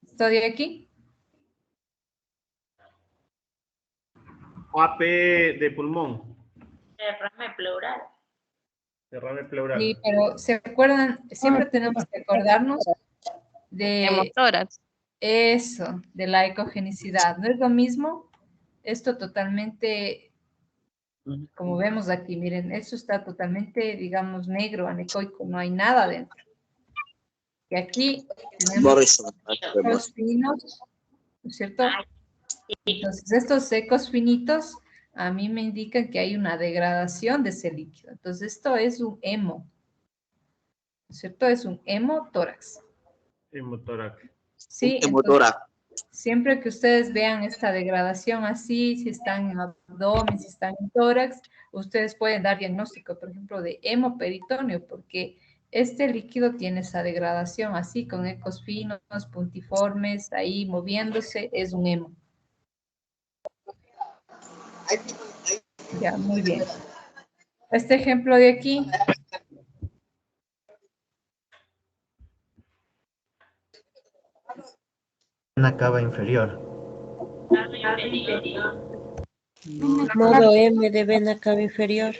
¿Estoy aquí? AP de pulmón. Derrame pleural. Derrame pleural. Sí, pero ¿se acuerdan? Siempre tenemos que acordarnos de Hemotórax. eso, de la ecogenicidad. ¿No es lo mismo? Esto totalmente, como vemos aquí, miren, esto está totalmente, digamos, negro, anecoico, no hay nada dentro. que aquí tenemos ecos finos, ¿no es cierto? Entonces, estos ecos finitos a mí me indican que hay una degradación de ese líquido. Entonces, esto es un hemo, ¿no es cierto? Es un hemotórax. Hemotórax. Sí, entonces, siempre que ustedes vean esta degradación así, si están en abdomen, si están en tórax, ustedes pueden dar diagnóstico, por ejemplo, de hemoperitoneo, porque este líquido tiene esa degradación así, con ecos finos, puntiformes, ahí moviéndose, es un hemo. Ya, muy bien. Este ejemplo de aquí. Vena cava inferior. Modo M de vena cava inferior.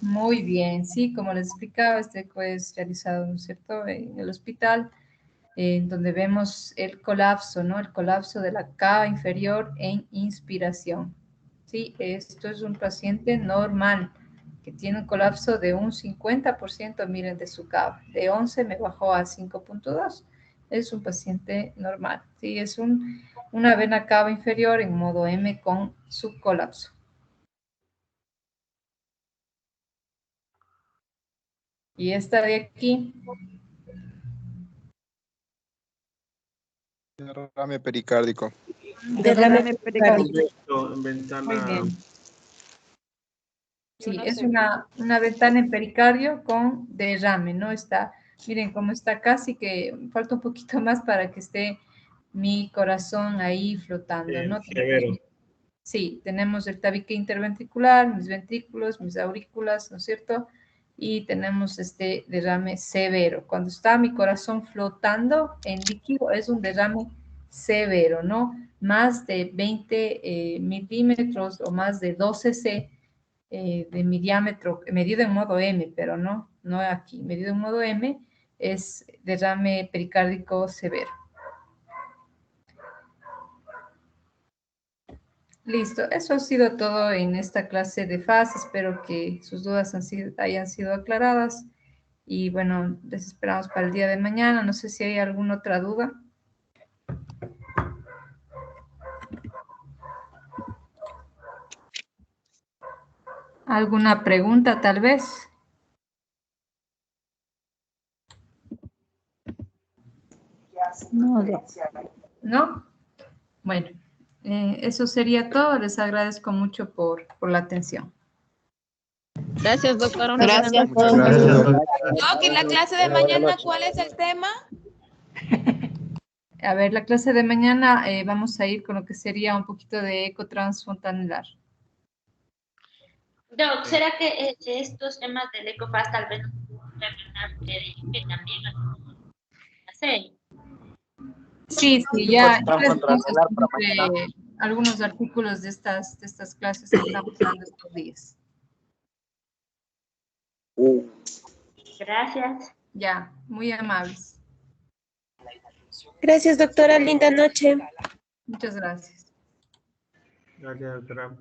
Muy bien, sí, como les explicaba, este es realizado, ¿no es cierto?, en el hospital, donde vemos el colapso, ¿no? El colapso de la cava inferior en inspiración. Sí, esto es un paciente normal que tiene un colapso de un 50%, miren, de su cava. De 11 me bajó a 5.2. Es un paciente normal. Sí, es una vena cava inferior en modo M con subcolapso. Y esta de aquí. Derrame pericárdico. Derrame pericárdico. Ventana. Muy bien. Sí, es una ventana en pericardio con derrame, ¿no? Está, miren cómo está casi que, falta un poquito más para que esté mi corazón ahí flotando, ¿no? Severo. Sí, tenemos el tabique interventricular, mis ventrículos, mis aurículas, ¿no es cierto? Y tenemos este derrame severo. Cuando está mi corazón flotando en líquido, es un derrame severo, ¿no? Más de 20 milímetros o más de 12 C de mi diámetro, medido en modo M, pero no aquí, medido en modo M, es derrame pericárdico severo. Listo, eso ha sido todo en esta clase de FAS. Espero que sus dudas hayan sido aclaradas. Y bueno, les esperamos para el día de mañana. No sé si hay alguna otra duda. ¿Alguna pregunta tal vez? No, ¿No? Bueno, eso sería todo. Les agradezco mucho por la atención. Gracias, doctora. Gracias. Muchas gracias. Doc, ¿y la clase de mañana cuál es el tema? A ver, la clase de mañana vamos a ir con lo que sería un poquito de eco transfontanelar. Doc, ¿será que estos temas del ECOFAS tal vez que también hacer? Sí, ya les vamos a escribir, algunos artículos de estas clases que estamos dando estos días. Gracias. Ya, muy amables. Gracias, doctora. Linda noche. Muchas gracias. Gracias, doctora.